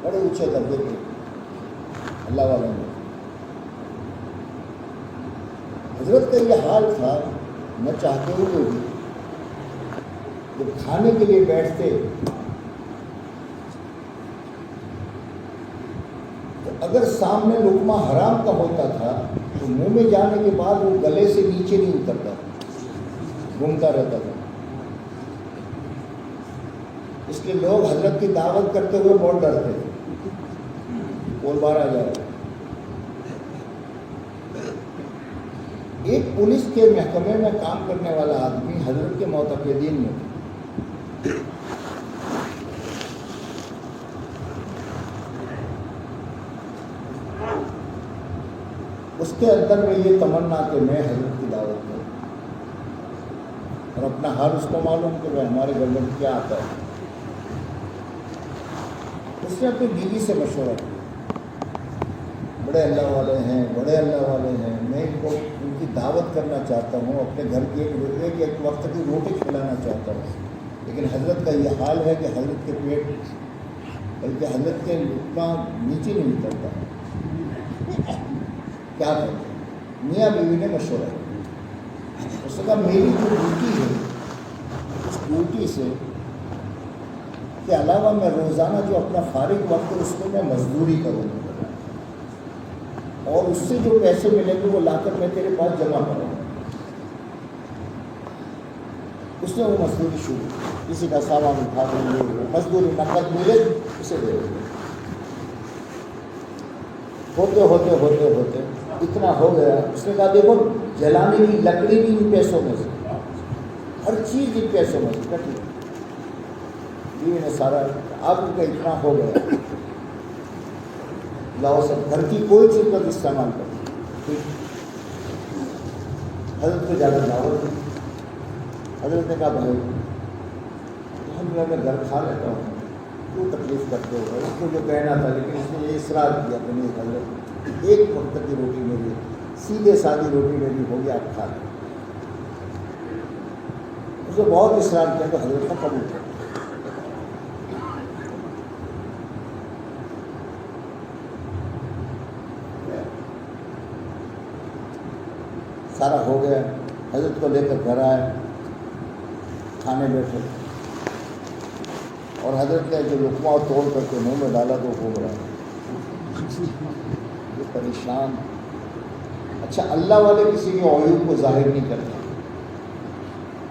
بڑے اونچے درجے کے اللہ والوں نے۔ حضرت کا یہ حال تھا، نہ چاہتے ہوئے بھی جب کھانے کے لیے بیٹھتے تو اگر سامنے لقمہ حرام کا ہوتا تھا تو منہ میں جانے کے بعد وہ گلے سے نیچے نہیں اترتا، گھومتا رہتا تھا۔ اس لیے لوگ حضرت کی دعوت کرتے ہوئے بہت ڈرتے تھے، بول بار آ جائے۔ ایک پولیس کے محکمے میں کام کرنے والا آدمی حضرت کے معتقدین میں تھا، اس کے اندر میں یہ تمنا کہ میں حضرت کی دعوت کروں، اور اپنا حال اس کو معلوم کہ ہمارے گھر میں کیا آتا ہے۔ اس نے اپنی بیوی سے مشورہ کیا، بڑے اللہ والے ہیں، بڑے اللہ والے ہیں، میں ان کو ان کی دعوت کرنا چاہتا ہوں، اپنے گھر کی ایک وقت کی روٹی کھلانا چاہتا ہوں، لیکن حضرت کا یہ حال ہے کہ حضرت کے پیٹ بلکہ حضرت کے لقمہ نیچے نہیں اترتا، کیا کریں؟ میاں بیوی نے مشورہ کیا، اس نے کہا میری جو ڈیوٹی ہے اس ڈیوٹی سے کے علاوہ میں روزانہ جو اپنا فارغ وقت ہے اس میں میں مزدوری کروں گا، اور اس سے جو پیسے ملیں گے وہ لا کر میں تیرے پاس جمع کروں گا۔ اس نے وہ مزدوری شروع کی. کسی کا سامان اٹھا کر لے گئے, مزدوری نقد ملے اسے دے دیں. ہوتے ہوتے ہوتے ہوتے اتنا ہو گیا. اس نے کہا دیکھو جلانے کی لکڑی بھی ان پیسوں میں سے, ہر چیز ان پیسوں میں سے کٹی. بیوی نے سارا اب کا اتنا ہو گیا, لاؤ سب گھر کی کوئی چیز کا استعمال کرو. حضرت کو زیادہ دعوت دی. حضرت نے کہا بھائی میں گھر کھا لیتا ہوں, کیوں تکلیف کرتے ہو. اس کو جو کہنا تھا لیکن اس نے یہ اصرار کیا کہ نہیں حضرت ایک وقت کی روٹی میری, سیدھے سادھی روٹی میری ہوگی, آپ کھا لیں. اس نے بہت اصرار کیا تو حضرت نے قبول کیا. سارا ہو گیا. حضرت کو لے کر گھر آئے, کھانے بیٹھے اور حضرت نے جو لقمہ توڑ کر کے منہ میں ڈالا تو ہو رہا ہے یہ پریشان. اچھا اللہ والے کسی کے عیوب کو ظاہر نہیں کرتے,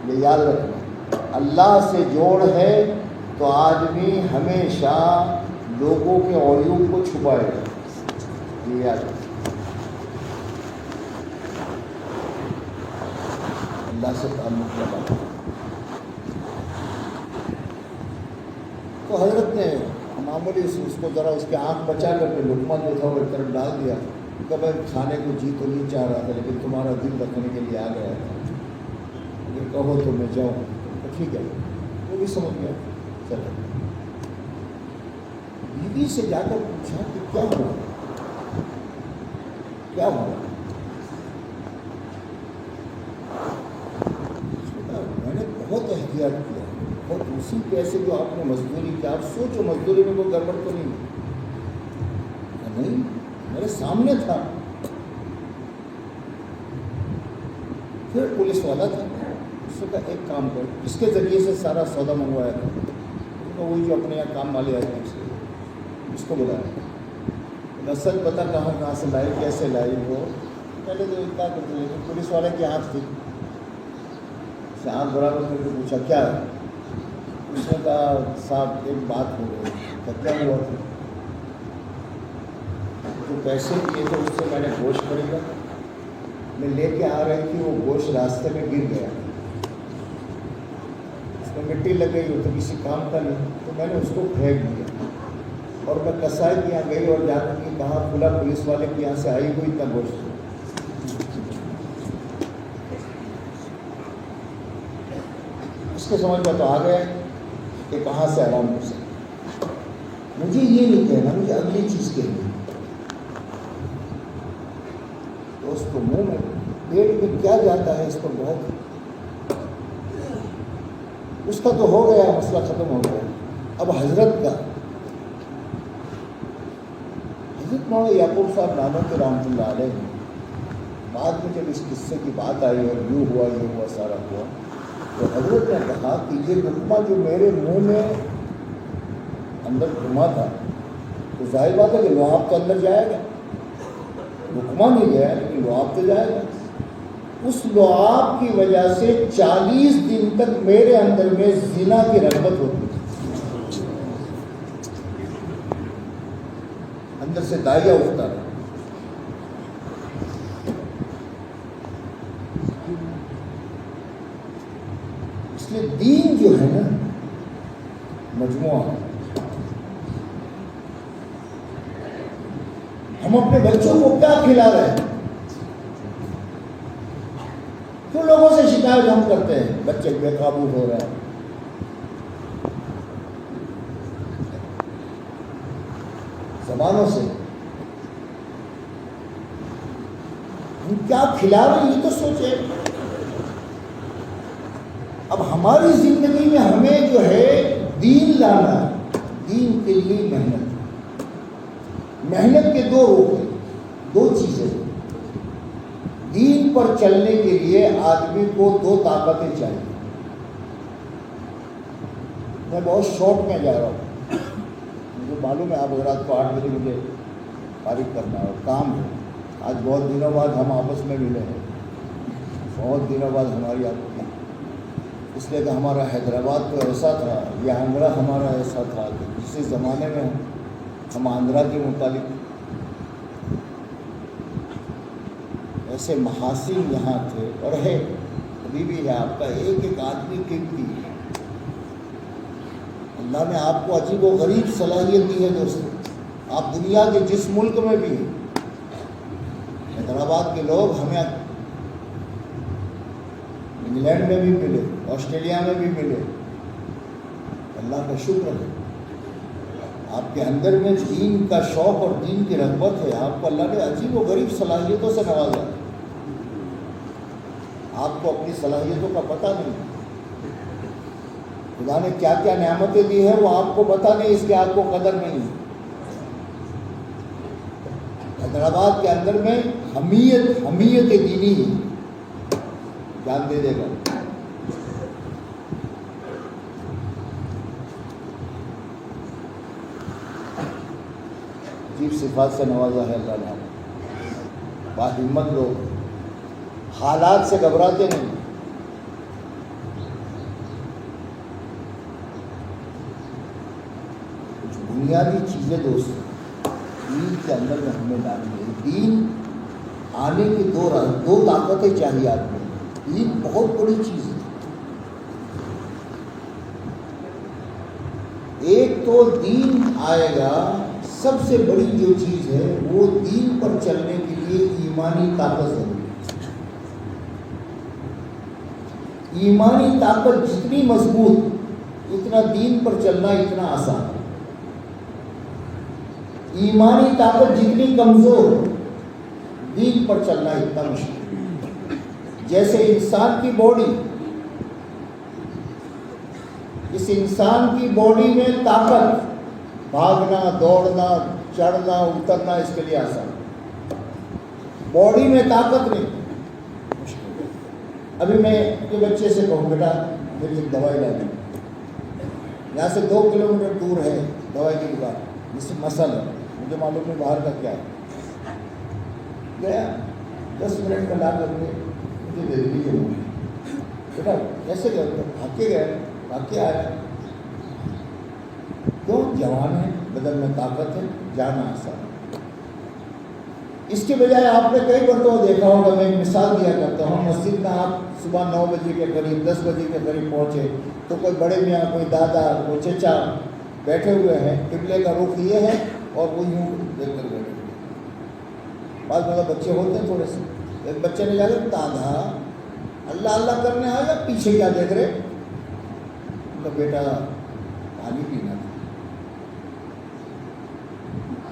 یہ یاد رکھنا. اللہ سے جوڑ ہے تو آدمی ہمیشہ لوگوں کے عیوب کو چھپائے گا, یہ یاد رکھنا. اللہ سے تعلق لگا. تو حضرت نے معمولی اس کو ذرا اس کے آنکھ بچا کر کے لقمہ جو تھا وہ ایک طرف ڈال دیا. کہ بھائی کھانے کو جی تو نہیں چاہ رہا تھا لیکن تمہارا دل رکھنے کے لیے آ گیا تھا, اگر کہو تو میں جاؤں. تو ٹھیک ہے, وہ بھی سمجھ گیا. چلو بیوی سے جا کر پوچھا کہ کیا ہوا, کیا ہوا. میں نے بہت احتیاط کیا اور اسی پیسے جو آپ نے مزدوری کی, آپ سوچو مزدوری میں کوئی گڑبڑ تو نہیں, میرے سامنے تھا. پھر پولیس والا تھا, اس نے کہا ایک کام کر, اس کے ذریعے سے سارا سودا منگوایا تھا. وہی جو اپنے یہاں کام والے آئے تھے اس کو بلایا, سچ بتا کہاں سے لائی, کیسے لائی. وہ پہلے تو اتنا کرتے لیکن پولیس والے کی آنکھ تھی, آنکھ برابر کر کے پوچھا کیا ہے. اس نے کہا صاحب ایک بات ہو گئی. کیا ہوا تھا. جو پیسے دیے تھے اس سے میں نے گوشت خریدا, میں لے کے آ رہی تھی, وہ گوشت راستے میں گر گیا, اس میں مٹی لگ گئی, وہ تو کسی کام کا نہیں, تو میں نے اس کو پھینک دیا. اور میں کسائی کے یہاں گئی اور جا کر کے کہا کھلا پولیس والے کے یہاں سے آئی ہوئی اتنا گوشت. اس کے سمجھ میں تو آ گیا کہ کہاں سے آرام ہو سکے. مجھے یہ نہیں کہنا, مجھے اگلی چیز کہنی. تو اس کو منہ میں پیٹ میں کیا جاتا ہے اس پر بہت, اس کا تو ہو گیا, مسئلہ ختم ہو گیا. اب حضرت کا, حضرت مولانا یعقوب صاحب نانوتوی رحمۃ اللہ علیہ بعد میں جب اس قصے کی بات آئی اور یوں ہوا سارا ہوا, تو حضرت نے کہا کہ یہ لقمہ جو میرے منہ میں اندر گھما تھا تو ظاہر بات ہے کہ لعاب تو اندر جائے گا. لقمہ نہیں گیا لیکن لعاب تو جائے گا. اس لعاب کی وجہ سے 40 دن تک میرے اندر میں زنا کی رغبت ہوتی تھی, اندر سے دائیا اٹھتا رہا. اس لیے دین جو ہے نا مجموعہ ہے. ہم اپنے بچوں کو کیا کھلا رہے ہیں, کیوں لوگوں سے شکایت ہم کرتے ہیں بچے بے قابو ہو رہے ہیں. زبانوں سے ہم کیا کھلا رہے ہیں یہ تو سوچیں. اب ہماری زندگی میں ہمیں جو ہے دین لانا ہے, دین کے لیے محنت. محنت کے دو روپ ہیں, دو چیزیں. دین پر چلنے کے لیے آدمی کو 2 طاقتیں چاہیے. میں بہت شارٹ میں جا رہا ہوں, مجھے معلوم ہے آپ حضرات کو 8 بجے مجھے فارغ کرنا ہے اور کام ہے. آج بہت دنوں بعد ہم آپس میں ملے ہیں, بہت دنوں بعد ہماری آپ اس لیے کہ ہمارا حیدرآباد تو ایسا تھا، یہ آندھرا ہمارا ایسا تھا کہ کسی زمانے میں ہم آندھرا کے متعلق ایسے محاسن یہاں تھے اور ہے، ابھی بھی ہے۔ آپ کا ایک ایک آدمی قیمتی ہے۔ اللہ نے آپ کو عجیب و غریب صلاحیت دی ہے دوستو۔ آپ دنیا کے جس ملک میں بھی ہیں، حیدرآباد کے لوگ ہمیں انگلینڈ میں بھی ملے، آسٹریلیا میں بھی ملے، اللہ کا شکر ہے۔ آپ کے اندر میں دین کا شوق اور دین کی رغبت ہے، آپ کو اللہ نے عجیب و غریب صلاحیتوں سے نوازا ہے۔ آپ کو اپنی صلاحیتوں کا پتہ نہیں، خدا نے کیا کیا نعمتیں دی ہیں وہ آپ کو پتہ نہیں، اس کی آپ کو قدر نہیں۔ حیدرآباد کے اندر میں حمیت دینی ہے، جان دے دے گا۔ عجیب صفات سے نوازا ہے اللہ نے، باہمت لوگ، حالات سے گھبراتے نہیں۔ کچھ بنیادی چیزیں دوست دین کے اندر میں ہمیں لانی ہے۔ دین آنے کی دو طاقتیں چاہیے آدمی۔ دین بہت بڑی چیز ہے۔ ایک تو دین آئے گا، سب سے بڑی جو چیز ہے وہ دین پر چلنے کے لیے ایمانی طاقت ضروری ہے۔ ایمانی طاقت جتنی مضبوط، اتنا دین پر چلنا اتنا آسان ہے۔ ایمانی طاقت جتنی کمزور، دین پر چلنا اتنا مشکل ہے۔ جیسے انسان کی باڈی، اس انسان کی باڈی میں طاقت، بھاگنا، دوڑنا، چڑھنا، اترنا اس کے لیے آسان ہے۔ باڈی میں طاقت نہیں، مشکل ہے۔ ابھی میں اپنے بچے سے کہوں بیٹا میری ایک دوائی لا دیں، یہاں سے 2 کلومیٹر دور ہے دوائی کی دکان، جس سے مسئلہ ہے، مجھے معلوم نہیں باہر کا کیا ہے، گیا 10 منٹ کا لا کر کے مجھے دے دیجیے بیٹا، کیسے گئے؟ بھاگ کے گئے، بھاگ کے آیا۔ کیوں؟ جوان ہے، بدن میں طاقت ہے، جانا آسان ہے۔ اس کے بجائے آپ نے کئی مرتبہ دیکھا ہوگا، میں ایک مثال دیا کرتا ہوں، مسجد میں آپ صبح 9 بجے کے قریب، 10 بجے کے قریب پہنچے تو کوئی بڑے میاں، کوئی دادا، کوئی چچا بیٹھے ہوئے ہیں، قبلے کا رخ یہ ہے اور وہ یوں دیکھ کر بیٹھے ہوئے۔ بعض بچے ہوتے ہیں تھوڑے سے، ایک بچے نے جا کر دادا اللہ اللہ کرنے آیا، پیچھے کیا دیکھ رہے؟ تو بیٹا پانی پینا تھا۔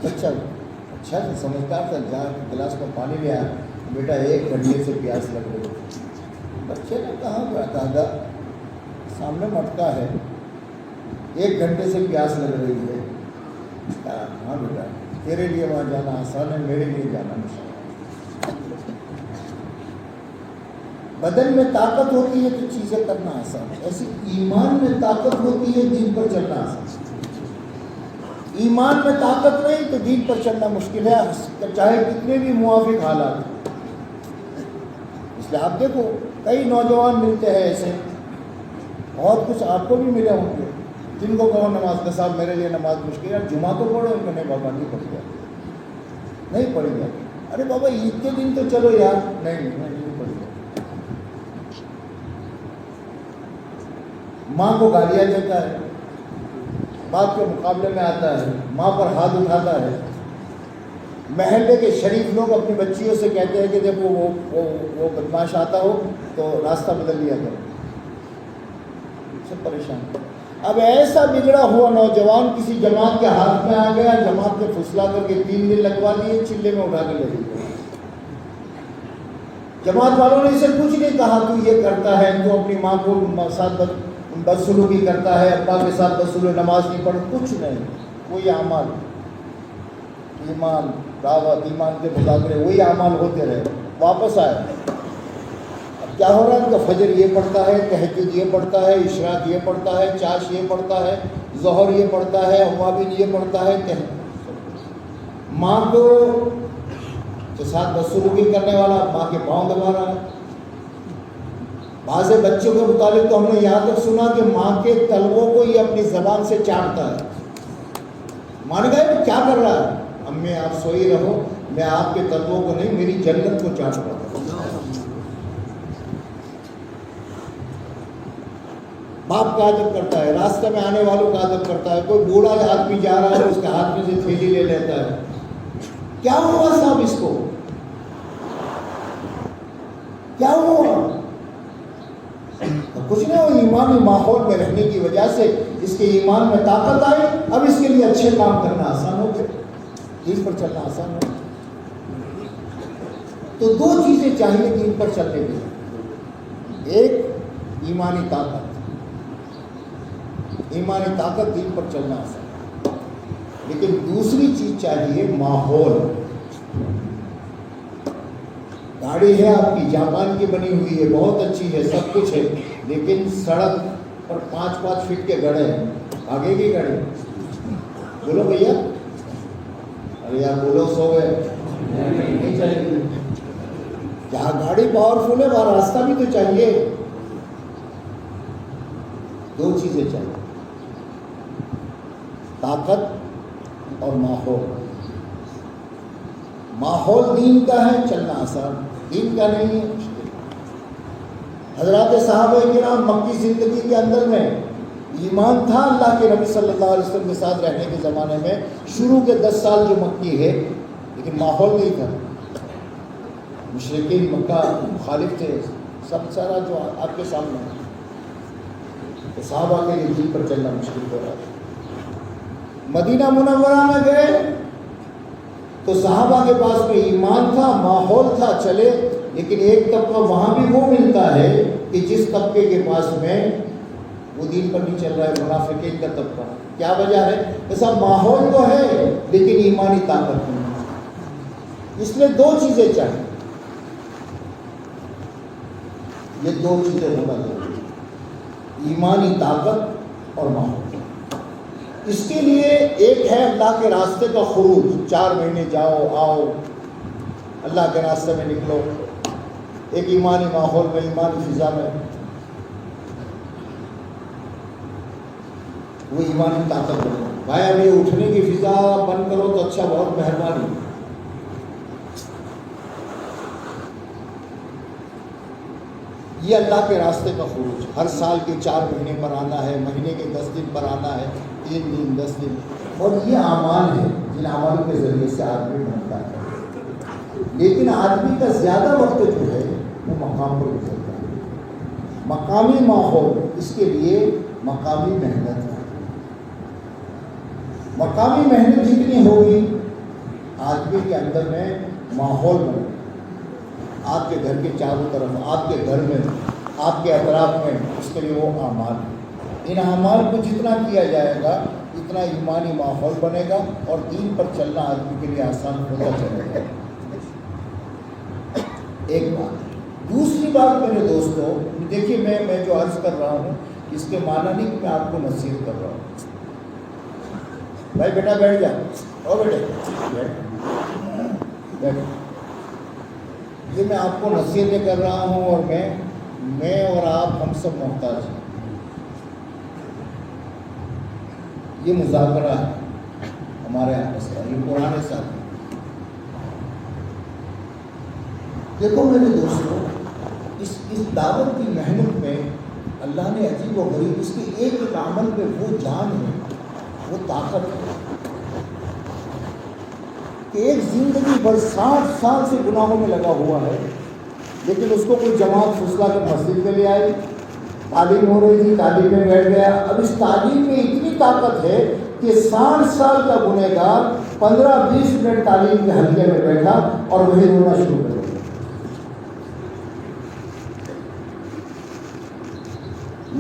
بچہ اچھا تھا، سمجھدار تھا، جا گلاس میں پانی لیا، بیٹا 1 گھنٹے سے پیاس لگ رہی ہے۔ بچے نے کہا دادا سامنے مٹکا ہے، 1 گھنٹے سے پیاس لگ رہی ہے۔ ہاں بیٹا تیرے لیے وہاں جانا آسان ہے، میرے لیے جانا مشکل ہے۔ بدن میں طاقت ہوتی ہے تو چیزیں کرنا آسان ہے، ایسی ایمان میں طاقت ہوتی ہے، دین پر چلنا آسان ہے۔ ایمان میں طاقت نہیں تو دین پر چلنا مشکل ہے، چاہے کتنے بھی موافق حالات ہیں۔ اس لیے آپ دیکھو کئی نوجوان ملتے ہیں ایسے، بہت کچھ آپ کو بھی ملے ہوں گے، جن کو کہو نماز کا صاحب میرے لیے نماز مشکل ہے، جمعہ تو پڑھو، ان کو نہیں بابا نہیں پڑھ گیا، نہیں پڑھ گیا۔ ارے بابا عید کے دن تو چلو یار، نہیں پڑھ گیا۔ ماں کو گالیاں دیتا ہے، باپ کے مقابلے میں آتا ہے، ماں پر ہاتھ اٹھاتا ہے۔ محلے کے شریف لوگ اپنی بچیوں سے کہتے ہیں کہ دیکھو وہ بدماش آتا ہو تو راستہ بدل لیا کرو، سب پریشان۔ اب ایسا بگڑا ہوا نوجوان کسی جماعت کے ہاتھ میں آ گیا، جماعت نے پھسلا کر کے 3 دن لگوا دیے، چلے میں اٹھا کے لے گئے۔ جماعت والوں نے اسے کچھ نہیں کہا، تو یہ کرتا ہے، تو اپنی ماں کو ساتھ بدسلوکی کرتا ہے، ابا کے ساتھ بدسلوکی، نماز نہیں پڑھ، کچھ نہیں، کوئی اعمال، ایمان دعوت، ایمان کے مذاکرے، وہی اعمال ہوتے رہے۔ واپس آئے، اب کیا ہو رہا ہے؟ تو فجر یہ پڑھتا ہے، تہجد یہ پڑھتا ہے، اشراق یہ پڑھتا ہے، چاش یہ پڑھتا ہے، ظہر یہ پڑھتا ہے، اوابین یہ پڑھتا ہے، ماں کو کے ساتھ بدسلوکی کرنے والا ماں کے پاؤں دبا رہا ہے، بعض بچوں کے متعلق تو ہم نے یہاں تک سنا کہ ماں کے تلووں کو یہ اپنی زبان سے چاٹتا ہے. مان گئے کیا کر رہا ہے؟ امی آپ سوئی رہو، میں آپ کے تلووں کو نہیں، میری جنت کو چاٹ رہا ہوں. باپ کا ادب کرتا ہے، راستہ میں آنے والوں کا ادب کرتا ہے. کوئی بوڑھا آدمی جا رہا ہے اس کے ہاتھ میں سے تھیلی لے لیتا ہے. کیا ہوا صاحب اس کو؟ کیا ہوا؟ کچھ نہیں، وہ ایمانی ماحول میں رہنے کی وجہ سے اس کے ایمان میں طاقت آئی. اب اس کے لیے اچھے کام کرنا آسان ہو گیا، دین پر چلنا آسان ہو گیا. تو دو چیزیں چاہیے دین پر چلنے کے لیے. ایک ایمانی طاقت، ایمانی طاقت دین پر چلنا آسان. لیکن دوسری چیز چاہیے ماحول. گاڑی ہے آپ کی جاپان کی بنی ہوئی ہے، بہت اچھی ہے، سب کچھ ہے، لیکن سڑک پر 5-5 فٹ کے گڑھے ہیں. آگے کی گاڑی بولو بھیا، ارے یار بولو، سو گئے نہیں چلے گی. جہاں گاڑی پاورفل ہے وہاں راستہ بھی تو چاہیے. دو چیزیں چاہیے، طاقت اور ماحول. ماحول دین کا ہے، چلنا آسان، دین کا نہیں ہے، مشکل. حضرات صحابہ کرام مکی زندگی کے اندر میں ایمان تھا اللہ کے نبی صلی اللہ علیہ وسلم کے ساتھ رہنے کے زمانے میں. شروع کے 10 سال جو مکی ہے، لیکن ماحول نہیں تھا. مشرکین مکہ مخالف تھے، سب سارا جو آپ کے سامنے ہے. تو صحابہ کے لیے دین پر چلنا مشکل ہو رہا تھا. مدینہ منورہ میں گئے تو صحابہ کے پاس میں ایمان تھا، ماحول تھا، چلے. لیکن ایک طبقہ وہاں بھی وہ ملتا ہے کہ جس طبقے کے پاس میں وہ دین پر نہیں چل رہا ہے، منافقین کا طبقہ. کیا وجہ ہے؟ ایسا ماحول تو ہے لیکن ایمانی طاقت نہیں. اس لیے دو چیزیں چاہیے، یہ دو چیزیں ہونا ضروری، ایمانی طاقت اور ماحول. اس کے لیے ایک ہے اللہ کے راستے کا خروج. 4 مہینے جاؤ آؤ، اللہ کے راستے میں نکلو، ایک ایمانی ماحول میں، ایمانی فضا میں. وہ ایمانی طاقت بنو. بھائی ابھی اٹھنے کی فضا بند کرو تو اچھا، بہت مہربانی. یہ اللہ کے راستے کا خروج. ہر سال کے 4 مہینے پر آنا ہے، مہینے کے 10 دن پر آنا ہے، 3 دن 10 دن. اور یہ اعمال ہے جن اعمالوں کے ذریعے سے آدمی بنتا ہے. لیکن آدمی کا زیادہ وقت جو ہے وہ مقام پر گزرتا ہے. مقامی ماحول، اس کے لیے مقامی محنت ہے. مقامی محنت جتنی ہوگی آدمی کے اندر میں ماحول بنے. آپ کے گھر کے چاروں طرف، آپ کے گھر میں، آپ کے اطراف میں، اس کے لیے وہ اعمال. ان اعمال کو جتنا کیا جائے گا اتنا ایمانی ماحول بنے گا اور دین پر چلنا آدمی کے لیے آسان ہوتا چلے گا. ایک بات. دوسری بات میرے دوستوں، دیکھیے میں جو عرض کر رہا ہوں اس کے معنی نہیں کہ میں آپ کو نصیحت کر رہا ہوں. بھائی بیٹا بیٹھ جا، او بیٹے بیٹھ. یہ میں آپ کو نصیحتیں کر رہا ہوں اور میں اور آپ ہم سب محتاج ہیں. یہ مذاکرہ ہے ہمارے آپس کا، یہ پرانے ساتھ. دیکھو میرے دوستوں، اس دعوت کی محنت میں اللہ نے عجیب و غریب اس کے ایک ایک عمل میں وہ جان ہے، وہ طاقت ہے کہ ایک زندگی بھر 60 سال سے گناہوں میں لگا ہوا ہے، لیکن اس کو کوئی جماعت پھسلا کے مسجد میں لے آئی. تعلیم ہو رہی تھی، تعلیم میں بیٹھ گیا. اب اس تعلیم میں اتنی طاقت ہے کہ 60 سال کا گنہگار 15-20 منٹ تعلیم کے حلقے میں بیٹھا اور وہی رونا شروع کر دیا.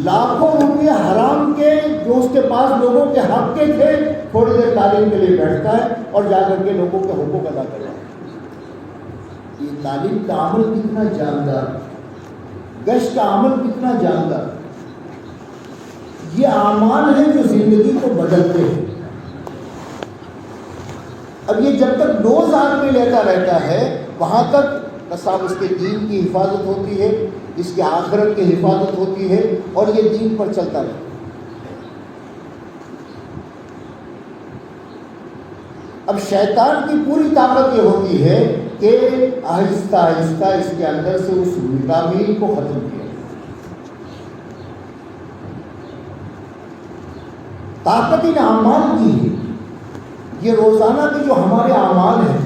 لاکھوں روپے حرام کے جو اس کے پاس لوگوں کے حق کے تھے، تھوڑی دیر تعلیم کے لیے بیٹھتا ہے اور جا کر کے لوگوں کے حقوق ادا کرتا ہے. یہ تعلیم کا عمل کتنا جاندار، گشت کا عمل کتنا جاندار. یہ اعمال ہیں جو زندگی کو بدلتے ہیں. اب یہ جب تک ڈوز آدمی لیتا رہتا ہے وہاں تک نہ صاحب اس کے دین کی حفاظت ہوتی ہے، اس کی آخرت کی حفاظت ہوتی ہے، اور یہ دین پر چلتا رہے۔ اب شیطان کی پوری طاقت یہ ہوتی ہے کہ آہستہ آہستہ اس کے اندر سے اس وٹامن کو ختم کیا۔ طاقت ان اعمال کی ہے، یہ روزانہ کے جو ہمارے اعمال ہیں،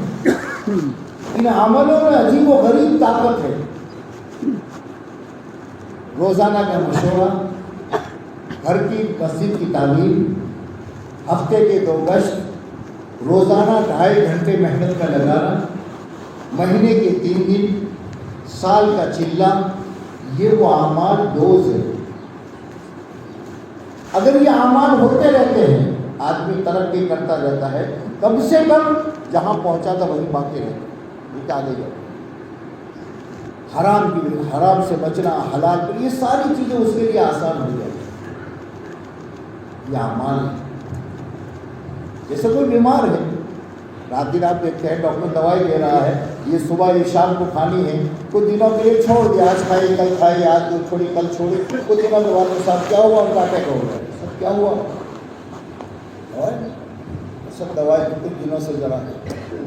ان عملوں میں عجیب و غریب طاقت ہے۔ روزانہ کا مشورہ، گھر کی مسجد کی تعلیم، ہفتے کے 2 گشت، روزانہ 2.5 گھنٹے محنت کا لگانا، مہینے کے 3 دن، سال کا چلہ، یہ وہ اعمال ڈوز ہے۔ اگر یہ اعمال ہوتے رہتے ہیں، آدمی ترقی کرتا رہتا ہے، کم سے کم جہاں پہنچا تھا وہیں باقی رہتا ہے، یہ آگے جاتا ہے۔ حرام سے بچنا، حلال پر، یہ ساری چیزیں اس کے لیے آسان ہو جاتی ہیں۔ یہ اعمال ہے۔ جیسے کوئی بیمار ہے، رات دن آپ دیکھتے ہیں ڈاکٹر دوائی دے رہا ہے، یہ صبح یہ شام کو کھانی ہے، کچھ دنوں کے لیے چھوڑ دیا، آج کھائی کل کھائی، آج دو چھوڑی کل چھوڑی، کچھ دنوں کے بعد صاحب کیا ہوا، ان کا اٹیک ہو گیا، سب کیا ہوا، اور سب دوائی کچھ دنوں سے ذرا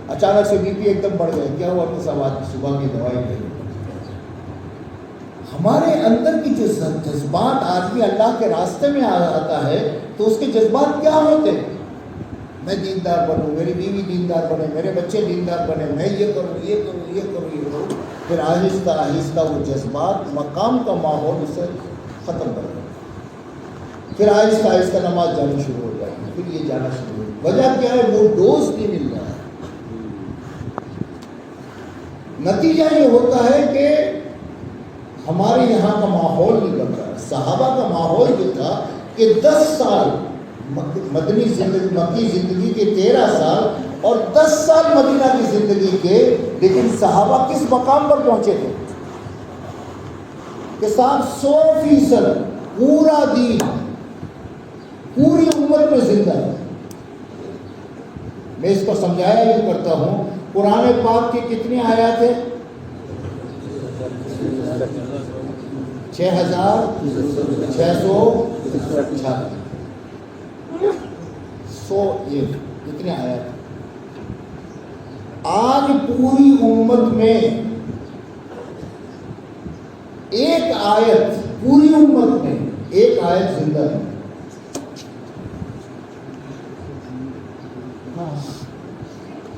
اچانک سے بی پی ایک دم بڑھ گیا، کیا ہوا کہ سب آج صبح کی دوائی لے۔ ہمارے اندر کی جو جذبات، آدمی اللہ کے راستے میں آتا ہے تو اس کے جذبات کیا ہوتے ہیں؟ میں دیندار بنوں، میری بیوی دیندار بنے، میرے بچے دیندار بنے، میں یہ کروں یہ کروں یہ کروں یہ کروں۔ پھر آہستہ آہستہ وہ جذبات، مقام کا ماحول اسے ختم کر دیں، پھر آہستہ آہستہ نماز جانی شروع ہو جائے گی، پھر یہ جانا شروع ہو۔ وجہ کیا ہے؟ وہ ڈوز نہیں مل رہا ہے۔ نتیجہ یہ ہوتا ہے کہ ہمارے یہاں کا ماحول نہیں بن رہا ہے۔ صحابہ کا ماحول جو تھا کہ 10 سال مدنی زندگی، مکی زندگی کے 13 سال اور 10 سال مدینہ کی زندگی کے، لیکن صحابہ کس مقام پر پہنچے تھے کہ صاحب 100% پورا دین پوری امت میں زندہ ہے۔ میں اس کو سمجھایا یہ کرتا ہوں، قرآن پاک کی کتنی آیات ہیں؟ 6666 یہ کتنے آیات؟ آج پوری امت میں ایک آیت، پوری امت میں ایک آیت زندہ ہے۔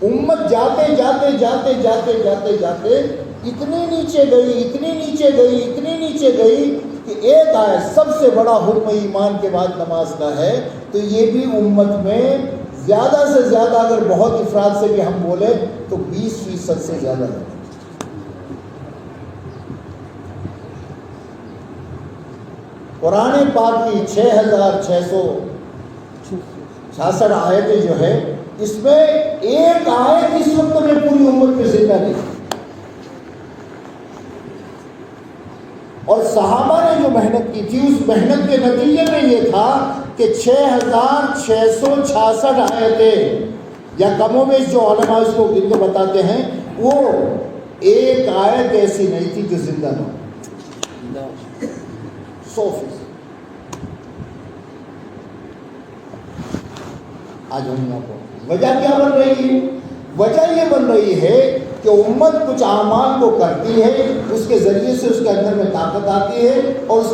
امت جاتے جاتے جاتے جاتے جاتے جاتے اتنی نیچے گئی، اتنی نیچے گئی، اتنی نیچے گئی کہ ایک آیت، سب سے بڑا حکم ایمان کے بعد نماز کا ہے، تو یہ بھی امت میں زیادہ سے زیادہ، اگر بہت افراد سے بھی ہم بولیں تو 20% سے زیادہ ہے۔ قرآن پاک کی 6666 آیتیں جو ہے، اس میں ایک آیت اس وقت میں پوری امت میں زندہ نہیں۔ اور صحابہ نے جو محنت کی تھی، اس محنت کے نتیجے میں یہ تھا کہ 6666 آیتیں، یا کم و بیش جو علماء اس کو گن کے بتاتے ہیں، وہ ایک آیت ایسی نہیں تھی جو زندہ نہ ہو۔ 100%۔ آج ہم یہاں پر وجہ کیا بن رہی ہے؟ وجہ یہ بن رہی ہے کہ امت کچھ اعمال کو کرتی ہے، اس کے ذریعے سے اس کے اندر میں طاقت آتی ہے، اور اس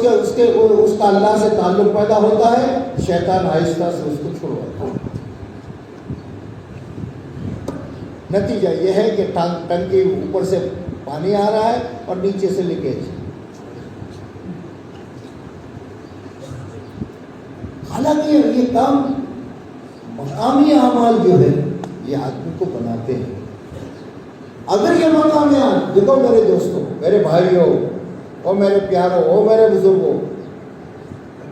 کا اللہ سے تعلق پیدا ہوتا ہے، شیطان آہستہ سے اس کو چھوڑواتا ہے۔ نتیجہ یہ ہے کہ ٹنکی کے اوپر سے پانی آ رہا ہے اور نیچے سے لیکیج۔ حالانکہ یہ کام، مقامی اعمال جو ہے، یہ آدمی کو بناتے ہیں۔ اگر یہ مقامیات، دیکھو میرے دوستوں، میرے بھائیوں اور میرے پیاروں اور میرے بزرگوں،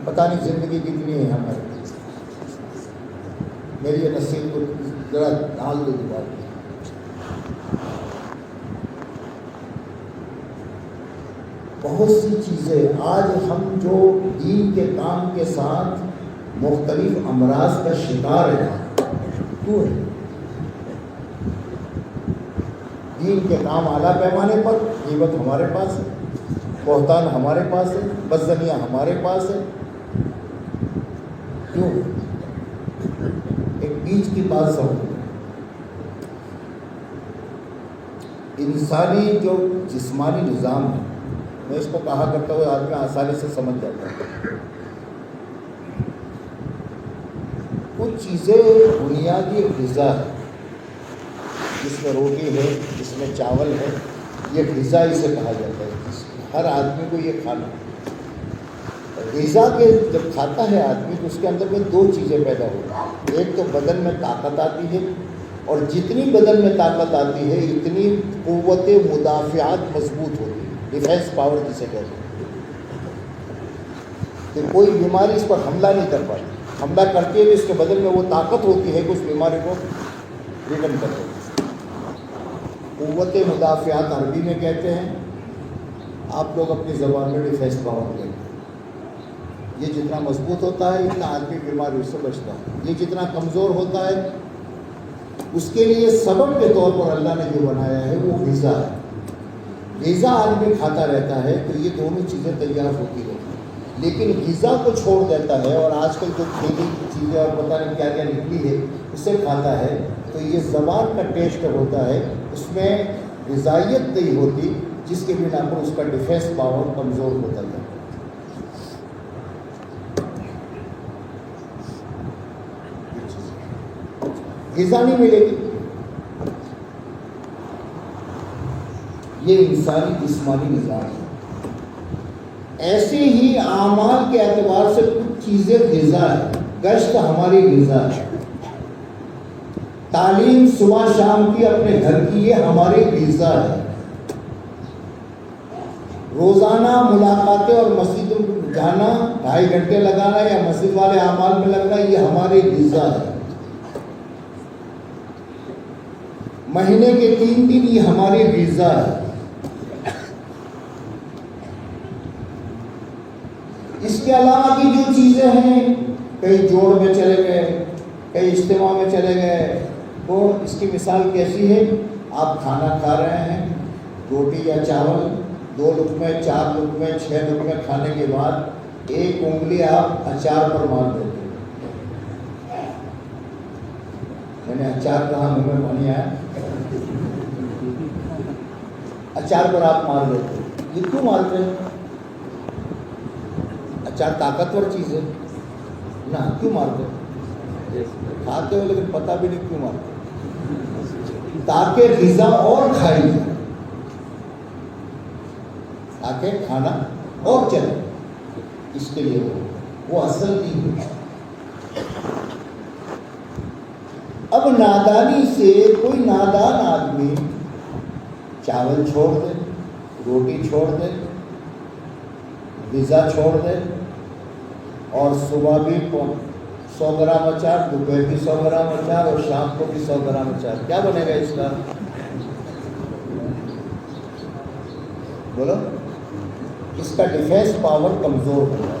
پتہ نہیں زندگی کتنی ہے ہماری، میری یہ نصیب کو ذرا ڈال دو دوبارہ۔ بہت سی چیزیں آج ہم جو دین کے کام کے ساتھ مختلف امراض کا شکار ہے، کیوں ہے؟ دین کے کام اعلیٰ پیمانے پر، غیبت ہمارے پاس ہے، بہتان ہمارے پاس ہے، بدزنیاں ہمارے پاس ہے. کیوں؟ ایک بیچ کی بات سمجھو. انسانی جو جسمانی نظام ہے، میں اس کو کہا کرتا ہوں آدمی آسانی سے سمجھ جاتا ہے. کچھ چیزیں بنیادی غذا ہے، جس میں روٹی ہے، جس میں چاول ہے، یہ غذا اسے کہا جاتا ہے. ہر آدمی کو یہ کھانا. غذا کے جب کھاتا ہے آدمی تو اس کے اندر میں دو چیزیں پیدا ہوتی ہیں. ایک تو بدن میں طاقت آتی ہے، اور جتنی بدن میں طاقت آتی ہے اتنی قوت مدافعات مضبوط ہوتی ہے. ڈیفینس پاور جسے کہتے ہیں کہ کوئی بیماری اس پر حملہ نہیں کر پاتی. حملہ کرتی ہے تو اس کے بدن میں وہ طاقت ہوتی ہے کہ اس بیماری کو ریٹرن کر دے. قوت مدافعات عربی میں کہتے ہیں. آپ لوگ اپنی زبان میں ڈیفینس پاور کہتے ہیں. یہ جتنا مضبوط ہوتا ہے اتنا آدمی بیماریوں سے بچتا ہے. یہ جتنا کمزور ہوتا ہے اس کے لیے سبب کے طور پر اللہ نے جو بنایا ہے وہ غذا ہے. غذا آدمی کھاتا رہتا ہے تو یہ دونوں چیزیں تیار ہوتی رہتی ہیں. لیکن غذا کو چھوڑ دیتا ہے اور آج کل جو کھیتی کی چیزیں اور پتہ نہیں کیا کیا نکلی ہے اسے کھاتا ہے تو یہ زبان کا ٹیسٹ ہوتا ہے، اس میں غذائیت نہیں ہوتی، جس کے بنا پر اس کا ڈیفینس پاور کمزور ہوتا ہے. غذا نہیں ملے گی. یہ انسانی جسمانی نظام ہے. ایسے ہی اعمال کے اعتبار سے کچھ چیزیں غذا ہے. گشت ہماری غذا ہے. تعلیم صبح شام کی اپنے گھر کی یہ ہماری غذا ہے. روزانہ ملاقاتیں اور مسجد جانا، 2.5 گھنٹے لگانا یا مسجد والے اعمال میں لگنا، یہ ہماری غذا ہے. مہینے کے 3 دن یہ ہماری غذا ہے. اس کے علاوہ کی جو چیزیں ہیں، کئی جوڑ میں چلے گئے، کئی اجتماع میں چلے گئے، تو اس کی مثال کیسی ہے؟ آپ کھانا کھا رہے ہیں، روٹی یا چاول، 2 لقمے 4 لقمے 6 لقمے کھانے کے بعد 1 انگلی آپ اچار پر مار دیتے ہیں. میں نے اچار کہا، منہ میں پانی آیا. اچار پر آپ مار دیتے ہیں. یہ کیوں مارتے ہیں؟ اچار طاقتور چیز ہے نا، کیوں مارتے ہیں؟ کھاتے ہو لیکن پتہ بھی نہیں کیوں مارتے. تاکہ غذا اور کھائی جائے، تاکہ کھانا اور چلے. اس کے لیے وہ اصل نہیں ہے. اب نادانی سے کوئی نادان آدمی چاول چھوڑ دے، روٹی چھوڑ دے، غذا چھوڑ دے، اور صبح بھی 100 گرام اچار، دوپہر بھی 100 گرام اچار، اور شام کو بھی 100 گرام اچار، کیا بنے گا اس کا؟ بولو. اس کا ڈیفینس پاور کمزور ہو جائے گا،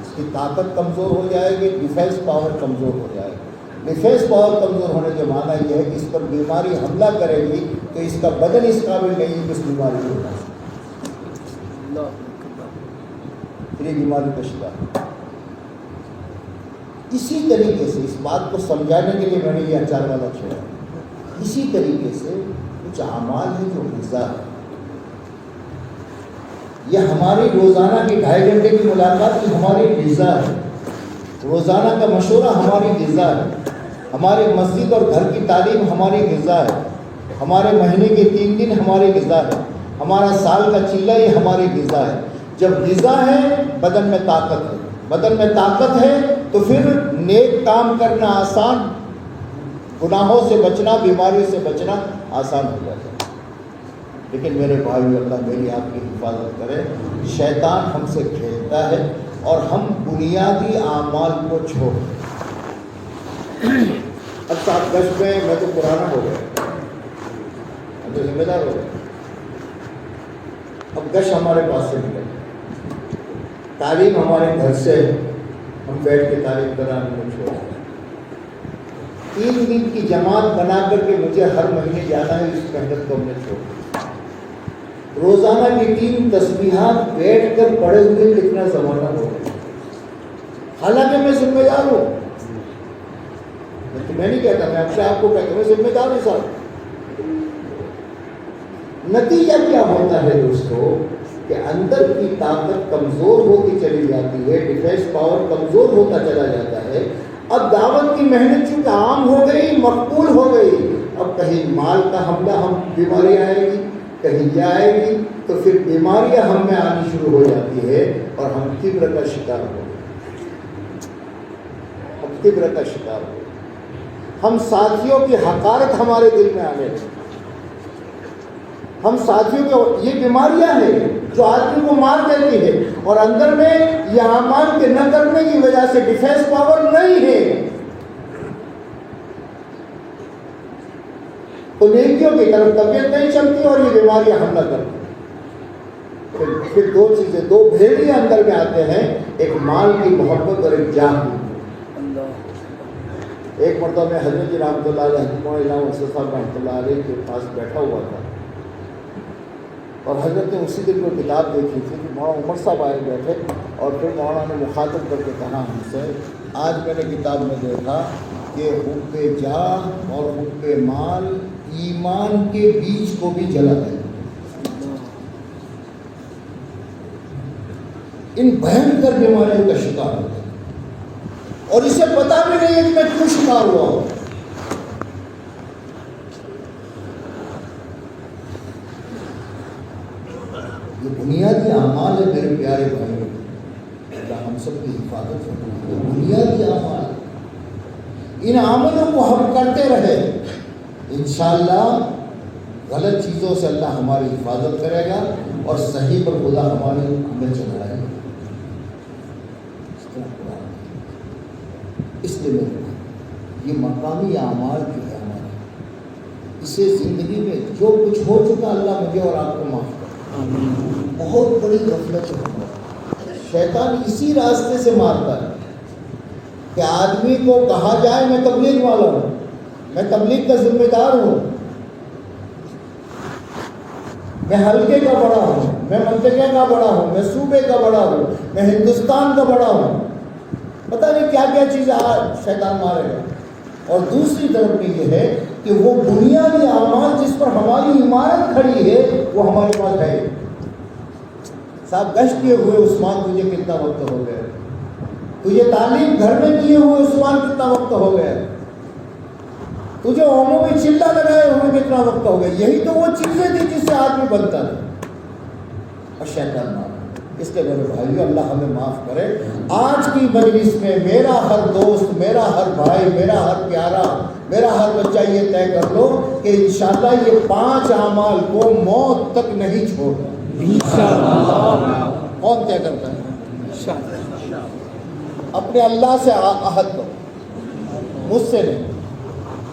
اس کی طاقت کمزور ہو جائے گی، ڈیفینس پاور کمزور ہو جائے گا. ڈیفینس پاور کمزور ہونے کے معنی یہ ہے کہ اس پر بیماری حملہ کرے گی تو اس کا بدن اس قابل نہیں ہے کہ اس بیماری کو اٹھا سکے. پھر یہ بیماری کا شکار. اسی طریقے سے اس بات کو سمجھانے کے لیے میں نے یہ اچار والا چھوڑا. اسی طریقے سے کچھ اعمال ہیں جو غذا ہے. یہ ہماری روزانہ کی 2.5 گھنٹے کی ملاقات کی ہماری غذا ہے. روزانہ کا مشورہ ہماری غذا ہے. ہماری مسجد اور گھر کی تعلیم ہماری غذا ہے. ہمارے مہینے کے 3 دن ہماری غذا ہے. ہمارا سال کا چیلہ یہ ہماری غذا ہے. جب غذا ہے بدن میں طاقت ہے. بدن میں طاقت ہے تو پھر نیک کام کرنا آسان، گناہوں سے بچنا، بیماریوں سے بچنا آسان ہو جاتا ہے. لیکن میرے بھائی، اللہ میری آپ کی حفاظت کرے. شیطان ہم سے کھیلتا ہے اور ہم بنیادی اعمال کو چھوڑ. اب صاحب گش میں تو پرانا ہو گیا، ہم تو ذمہ دار ہو گئے. اب گش ہمارے پاس سے نکل، تعلیم ہمارے گھر سے، ہم بیٹھ کے تعلیم کرانے کو چھوڑ. 3 دن کی جماعت بنا کر کے مجھے ہر مہینے جانا ہے، اس محنت کو ہم نے چھوڑ دیا۔ روزانہ کی 3 تسبیحات بیٹھ کر پڑھے ہوئے کتنا زمانہ ہو گیا، حالانکہ میں ذمہ دار ہوں، میں نہیں کہتا، میں اپنے آپ کو کہتا ہوں میں ذمہ دار ہوں صاحب۔ نتیجہ کیا ہوتا ہے دوستو کہ اندر کی طاقت کمزور ہوتی چلی جاتی ہے، ڈیفینس پاور کمزور ہوتا چلا جاتا ہے۔ اب دعوت کی محنت چونکہ عام ہو گئی، مقبول ہو گئی، اب کہیں مال کا حملہ، ہم بیماری آئے گی، کہیں یہ آئے گی، تو پھر بیماریاں ہم میں آنی شروع ہو جاتی ہے اور ہم کبر کا شکار ہو گئے، کبر کا شکار ہو گئے۔ ہم ساتھیوں کی حقارت ہمارے دل میں آنے لگی، ہم ساتھیوں کو، یہ بیماریاں ہیں جو آدمی کو مار دیتی ہے، اور اندر میں یہ اعمال کے نہ کرنے کی وجہ سے ڈیفینس پاور نہیں ہے، تو نیکیوں کی طرف طبیعت نہیں چلتی اور یہ بیماریاں حملہ کرتی ہیں۔ پھر 2 چیزیں، 2 بھیڑیے اندر میں آتے ہیں، ایک مال کی محبت اور ایک جاہ کی۔ ایک مرتبہ میں حضرت جی رحمۃ اللہ علیہ صاحب رحمۃ اللہ علیہ کے پاس بیٹھا ہوا تھا، اور حضرت نے اسی دن کو کتاب دیکھی تھی کہ مولانا عمر صاحب آئے بیٹھے، اور پھر مولانا نے مخاطب کر کے کہا ہم سے، آج میں نے کتاب میں دیکھا کہ حب جاہ اور حب مال ایمان کے بیج کو بھی جلا دے، ان بھینکر بیماریوں کا شکار ہوتا ہے، اور اسے پتا بھی نہیں ہے کہ میں کیوں شکار ہوا ہوں۔ یہ بنیادی اعمال ہے میرے پیارے بھائیوں، اللہ ہم سب کی حفاظت فرمائے۔ یہ بنیادی اعمال، ان عملوں کو ہم کرتے رہے، انشاءاللہ غلط چیزوں سے اللہ ہماری حفاظت کرے گا اور صحیح پر خدا ہمارے ہمیں چلائے گا۔ اس لیے یہ مقامی اعمال جو ہے ہمارے، اسے زندگی میں جو کچھ ہو چکا اللہ مجھے اور آپ کو معاف کرے۔ بہت بڑی غفلت ہے، شیطان اسی راستے سے مارتا ہے کہ آدمی کو کہا جائے میں تبلیغ والا ہوں، میں تبلیغ کا ذمہ دار ہوں، میں حلقے کا بڑا ہوں، میں منطقے کا بڑا ہوں، میں صوبے کا بڑا ہوں، میں ہندوستان کا بڑا ہوں، پتہ نہیں کیا کیا چیزیں شیطان مارے گا۔ اور دوسری طرف بھی یہ ہے کہ وہ بنیادی اعمال جس پر ہماری عمارت کھڑی ہے وہ ہمارے پاس ہے۔ صاحب گشت کیے ہوئے عثمان تجھے کتنا وقت ہو گیا، تجھے تعلیم گھر میں کیے ہوئے عثمان کتنا وقت ہو گیا، تجھے اوموں میں چلا لگائے ہوئے کتنا وقت ہو گیا۔ یہی تو وہ چیزیں تھی جس سے آدمی بنتا تھا، اور شیطان مارا۔ اس لیے میرے بھائیو اللہ ہمیں معاف کرے۔ آج کی مجلس میں میرا ہر دوست، میرا ہر بھائی، میرا ہر پیارا، میرا ہر بچہ یہ طے کر لو کہ انشاءاللہ یہ 5 اعمال کو موت تک نہیں چھوڑنا۔ کون طے کرتا ہے؟ اپنے اللہ سے عہد کرو، مجھ سے نہیں،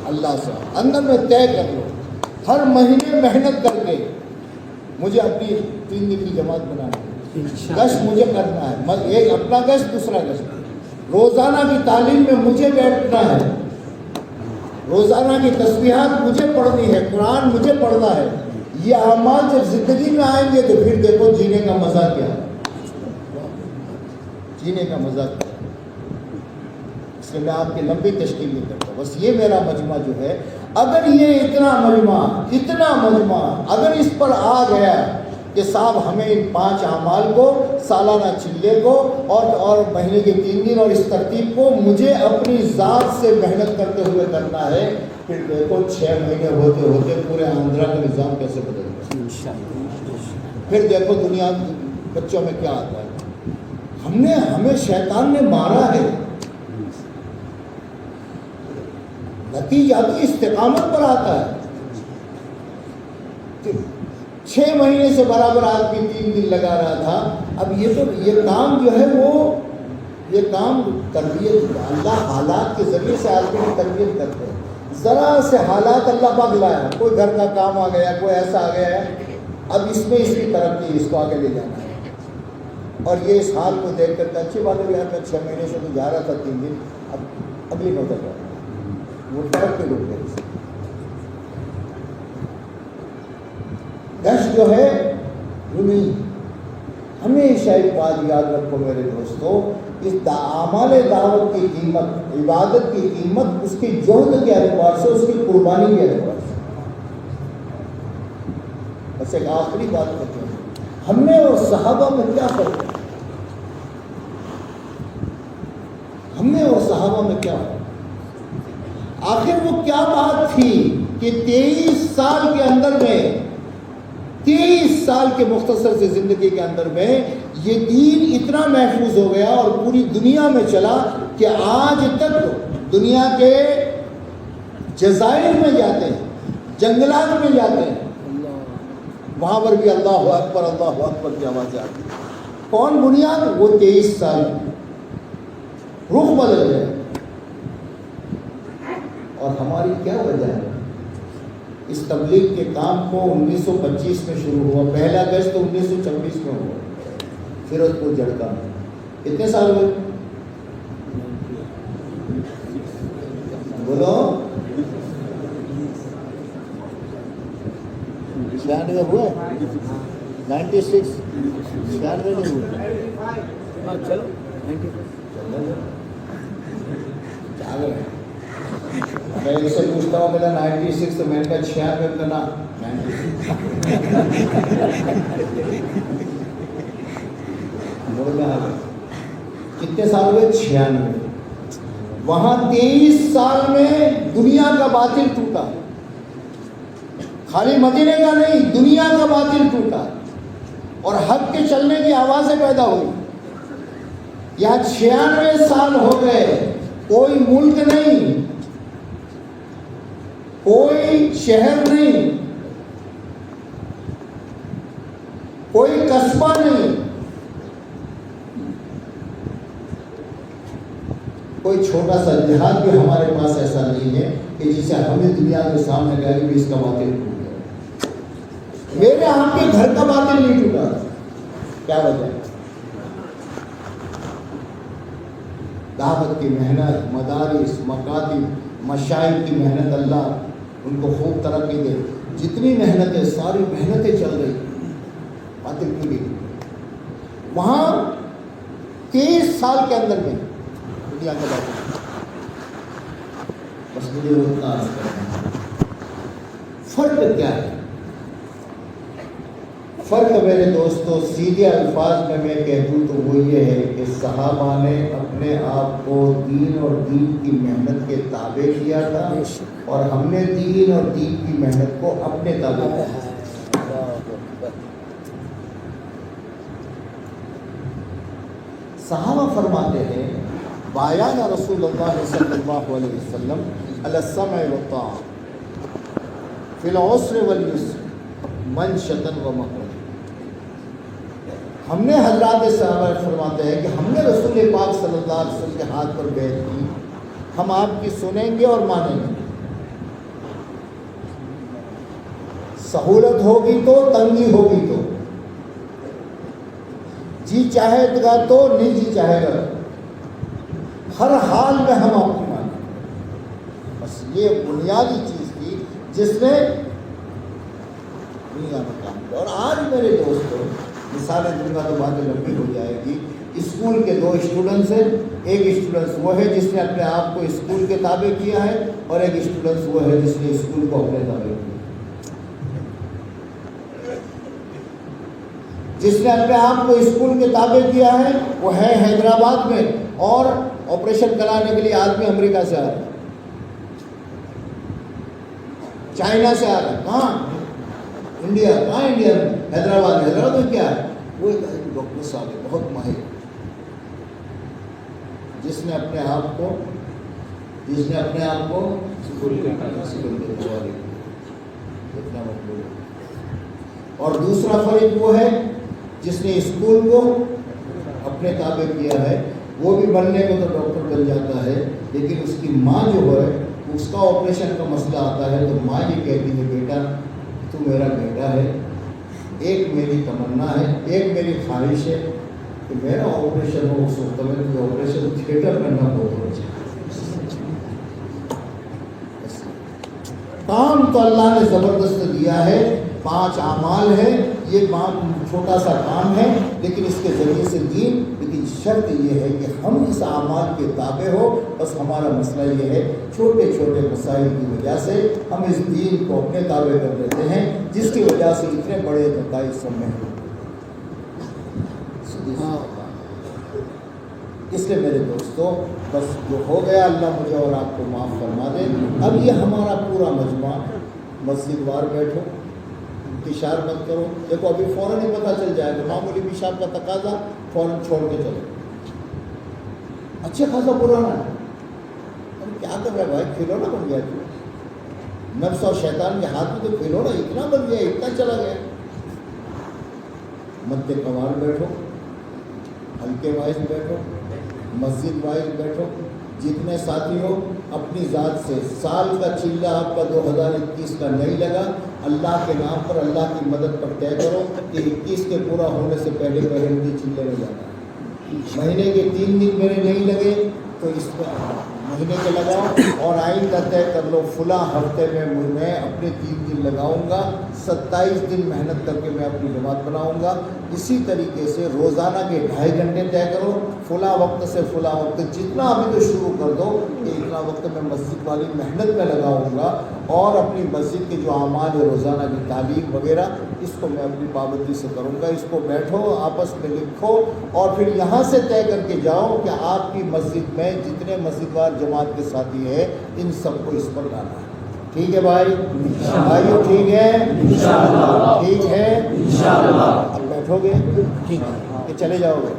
اللہ سے اندر میں طے کر لو، ہر مہینے محنت کر کے مجھے اپنی 3 دن کی جماعت بنانا ہے، گشت مجھے کرنا ہے، ایک اپنا گشت دوسرا گشت، روزانہ کی تعلیم میں مجھے بیٹھنا ہے، روزانہ کی تسبیحات مجھے پڑھنی ہے، قرآن مجھے پڑھنا ہے۔ یہ اعمال جب زندگی میں آئیں گے تو پھر دیکھو جینے کا مزہ کیا ہے، جینے کا مزہ کیا ہے۔ اس لیے میں آپ کی لمبی تشکیل نہیں کرتا، بس یہ میرا مجمع جو ہے، اگر یہ اتنا مجمع اگر اس پر آ گیا کہ صاحب ہمیں ان 5 اعمال کو، سالانہ چلے کو اور مہینے کے 3 دن اور اس ترتیب کو مجھے اپنی ذات سے محنت کرتے ہوئے کرنا ہے، پھر دیکھو 6 مہینے ہوتے ہوتے پورے آندھرا کا نظام کیسے بدل گیا۔ پھر دیکھو دنیا بچوں میں کیا آتا ہے۔ ہمیں شیطان نے مارا ہے، نتیجہ تو استقامت پر آتا ہے۔ 6 مہینے سے برابر آدمی 3 دن لگا رہا تھا، اب یہ کام جو ہے وہ یہ کام تربیت، اللہ حالات کے ذریعے سے آدمی کی تربیت کرتے ہیں۔ ذرا سے حالات اللہ پاک لایا، کوئی گھر کا کام آ گیا، کوئی ایسا آ گیا ہے، اب اس میں اس کی ترقی، اس کو آگے لے جانا ہے۔ اور یہ اس حال کو دیکھ کر اچھی بات ہے یار، میں 6 مہینے سے تو جا رہا تھا 3 دن، اب اگلی نوبت ہے، وہ ڈر کے روک گئے. دشت جو ہے وہ نہیں. ہمیشہ ایک بات یاد رکھو میرے دوستو، اس اعمال دعوت کی قیمت، عبادت کی قیمت اس کی جہد کے اعتبار سے، اس کی قربانی کے اعتبار سے. بس ایک آخری بات کرتے ہیں، ہم نے اور صحابہ میں کیا فرق ہے؟ ہم نے اور صحابہ میں کیا فرق؟ آخر وہ کیا بات تھی کہ 23 سال کے اندر میں، 23 سال کے مختصر سے زندگی کے اندر میں یہ دین اتنا محفوظ ہو گیا اور پوری دنیا میں چلا کہ آج تک دنیا کے جزائر میں جاتے ہیں، جنگلات میں جاتے ہیں، وہاں پر بھی اللہ اکبر کی آوازیں آتی ہیں. کون بنیاد؟ وہ 23 سال رخ بدل گئے. اور ہماری کیا وجہ ہے؟ اس تبلیغ کے کام کو 1925 میں شروع ہوا، پہلا گشت تو 1926 میں ہوا فیروزپور جڑکا میں. کتنے سال ہوئے بولو؟ 96 ہوئے، 96 96 نہیں ہوئے. چلو میں اس سے پوچھتا ہوں میرا 96 تو میں نے کہا 96 کا نا 96 کتنے سال ہوئے؟ 96. وہاں 23 سال میں دنیا کا باطل ٹوٹا، خالی مدینے کا نہیں، دنیا کا باطل ٹوٹا اور حق کے چلنے کی آوازیں پیدا ہوئی. یہاں 96 سال ہو گئے، کوئی ملک نہیں، کوئی شہر نہیں، کوئی قصبہ نہیں، کوئی چھوٹا سا دیہات بھی ہمارے پاس ایسا نہیں ہے کہ جسے ہمیں دنیا کے سامنے کہا کہ اس کا باطل ٹوٹ گیا. میرے آپ کے گھر کا باطل نہیں ٹوٹا. کیا وجہ ہے؟ دعوت کی محنت، مدارس، مکاتب، مشائخ کی محنت، اللہ ان کو خوب ترقی دے. جتنی محنتیں، ساری محنتیں چل رہی، باطل کی گئی. وہاں 23 سال کے اندر میں دنیا کا باطل. بس مجھے اتنا عرض کرنا ہے، فرق کیا ہے؟ فرق میرے دوستو سیدھے الفاظ میں کہہ دوں تو وہ یہ ہے کہ صحابہ نے اپنے آپ کو دین اور دین کی محنت کے تابع کیا تھا اور ہم نے دین اور دین کی محنت کو اپنے تابع کیا. صحابہ فرماتے ہیں بایعنا رسول اللہ صلی اللہ علیہ وسلم علی السمع والطاعہ فی العسر والیسر منشطا ومکرا. ہم نے حضرات صحابہ فرماتے ہیں کہ ہم نے رسول پاک صلی اللہ علیہ وسلم کے ہاتھ پر بیعت کی، ہم آپ کی سنیں گے اور مانیں گے. سہولت ہوگی تو، تنگی ہوگی تو، جی چاہے گا تو، نہیں جی چاہے گا، ہر حال میں ہم آپ کی مانیں گے. بس یہ بنیادی چیز تھی جس نے دنیا میں کام کیا. اور آج میرے دوستوں مثالیں دوں گا تو باتیں لمبی ہو جائے گی. اسکول کے 2 اسٹوڈنٹس ہیں، ایک اسٹوڈنٹس وہ ہے جس نے اپنے آپ کو اسکول کے تابع کیا ہے اور ایک اسٹوڈنٹس وہ ہے جس نے اسکول کو اپنے تابع کیا. جس نے اپنے آپ کو اسکول کے تابع کیا ہے وہ ہے حیدرآباد میں اور آپریشن کرانے کے لیے آدمی امریکہ سے آ رہا ہے، چائنا سے آ رہا ہے. کہاں؟ انڈیا. کہاں انڈیا میں؟ حیدرآباد. حیدرآباد میں کیا ہے؟ وہ ایک ڈاکٹر صاحب ہے بہت ماہر، جس نے اپنے آپ کو اسکول کے تیاری اتنا مطلوب. اور دوسرا فرق وہ ہے جس نے اسکول کو اپنے تابع کیا ہے. وہ بھی بننے کو تو ڈاکٹر بن جاتا ہے، لیکن اس کی ماں جو ہے اس کا آپریشن کا مسئلہ آتا ہے تو ماں یہ کہتی ہے بیٹا تو میرا بیٹا ہے، ایک میری تمنا ہے، ایک میری خواہش ہے کہ میرا آپریشن ہو اس وقت میں تو آپریشن تھیٹر کرنا بہت ہو جائے. کام تو اللہ نے زبردست دیا ہے، 5 اعمال ہے، یہ چھوٹا سا کام ہے لیکن اس کے ذریعے سے دین، لیکن شرط یہ ہے کہ ہم اس اعمال کے تابع ہو۔ بس ہمارا مسئلہ یہ ہے چھوٹے چھوٹے مسائل کی وجہ سے ہم اس دین کو اپنے تابع کر لیتے ہیں، جس کی وجہ سے اتنے بڑے نتائج سب میں ہیں۔ اس لیے میرے دوستو بس جو ہو گیا اللہ مجھے اور آپ کو معاف فرما دے۔ اب یہ ہمارا پورا مجمع، مسجد وار بیٹھو، انتشار مت کرو۔ دیکھو ابھی فوراً ہی پتہ چل جائے گا، معمولی پیشاب کا تقاضا فوراً چھوڑ کے چلو، اچھے خاصا پرانا ہے۔ ارے کیا کر رہا ہے بھائی، کھلونا بن گیا تو نفس اور شیطان کے ہاتھ میں تو کھلونا اتنا بن گیا، اتنا چلا گیا۔ مد قوار بیٹھو، ہلکے وائز بیٹھو، مسجد وائز بیٹھو، جتنے ساتھی ہو اپنی ذات سے سال کا چلہ آپ کا 2021 کا نہیں لگا، اللہ کے نام پر اللہ کی مدد پر طے کرو کہ 21 کے پورا ہونے سے پہلے مجھے چلے میں جانا ہے۔ مہینے کے 3 دن میرے نہیں لگے تو اس کو مہینے کے لگاؤ، اور آئندہ طے کر لو فلاں ہفتے میں اپنے 3 دن لگاؤں گا، 27 دن محنت کر کے میں اپنی جماعت بناؤں گا۔ اسی طریقے سے روزانہ کے 2.5 گھنٹے طے کرو، فلاں وقت سے فلاں وقت، جتنا ابھی تو شروع کر دو کہ اتنا وقت میں مسجد والی محنت میں لگاؤں گا، اور اپنی مسجد کے جو اعمال ہے روزانہ کی تعلیم وغیرہ اس کو میں اپنی پابندی سے کروں گا۔ اس کو بیٹھو آپس میں لکھو، اور پھر یہاں سے طے کر کے جاؤ کہ آپ کی مسجد میں جتنے مسجد وار جماعت کے ساتھی ہیں ان سب کو اس پر لانا ہے۔ ٹھیک ہے بھائی؟ بھائیو ٹھیک ہے؟ ٹھیک ہے؟ اب بیٹھو گے ٹھیک ہے کہ چلے جاؤ گے؟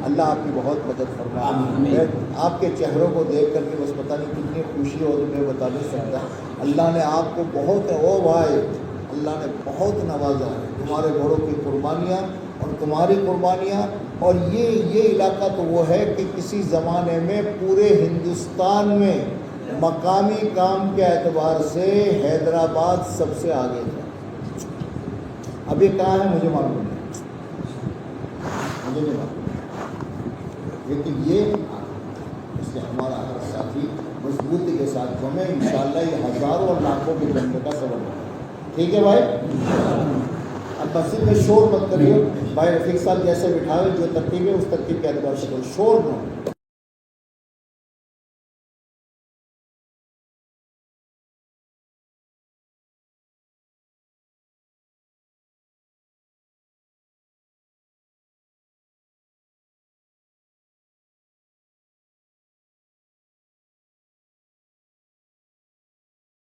اللہ آپ کی بہت مدد فرمائے۔ آپ کے چہروں کو دیکھ کر کے بس پتہ نہیں کتنی خوشی ہو، میں بتا نہیں سکتا۔ اللہ نے آپ کو بہت، او بھائی اللہ نے بہت نوازا ہے، تمہارے گھروں کی قربانیاں اور تمہاری قربانیاں، اور یہ علاقہ تو وہ ہے کہ کسی زمانے میں پورے ہندوستان میں مقامی کام کے اعتبار سے حیدرآباد سب سے آگے تھا۔ اب یہ کہاں ہے مجھے معلوم نہیں، مجھے نہیں معلوم، لیکن یہ اس سے ہمارا ہر ساتھی مضبوطی کے ساتھ جمعے، انشاءاللہ یہ ہزاروں اور لاکھوں کے جمعے کا سبب ہے۔ ٹھیک ہے بھائی؟ اب مسجد میں شور مت کریے، بھائی رفیق صاحب جیسے بٹھاوے جو ترتیب ہے اس ترتیب کے اعتبار سے شور نہ ہو۔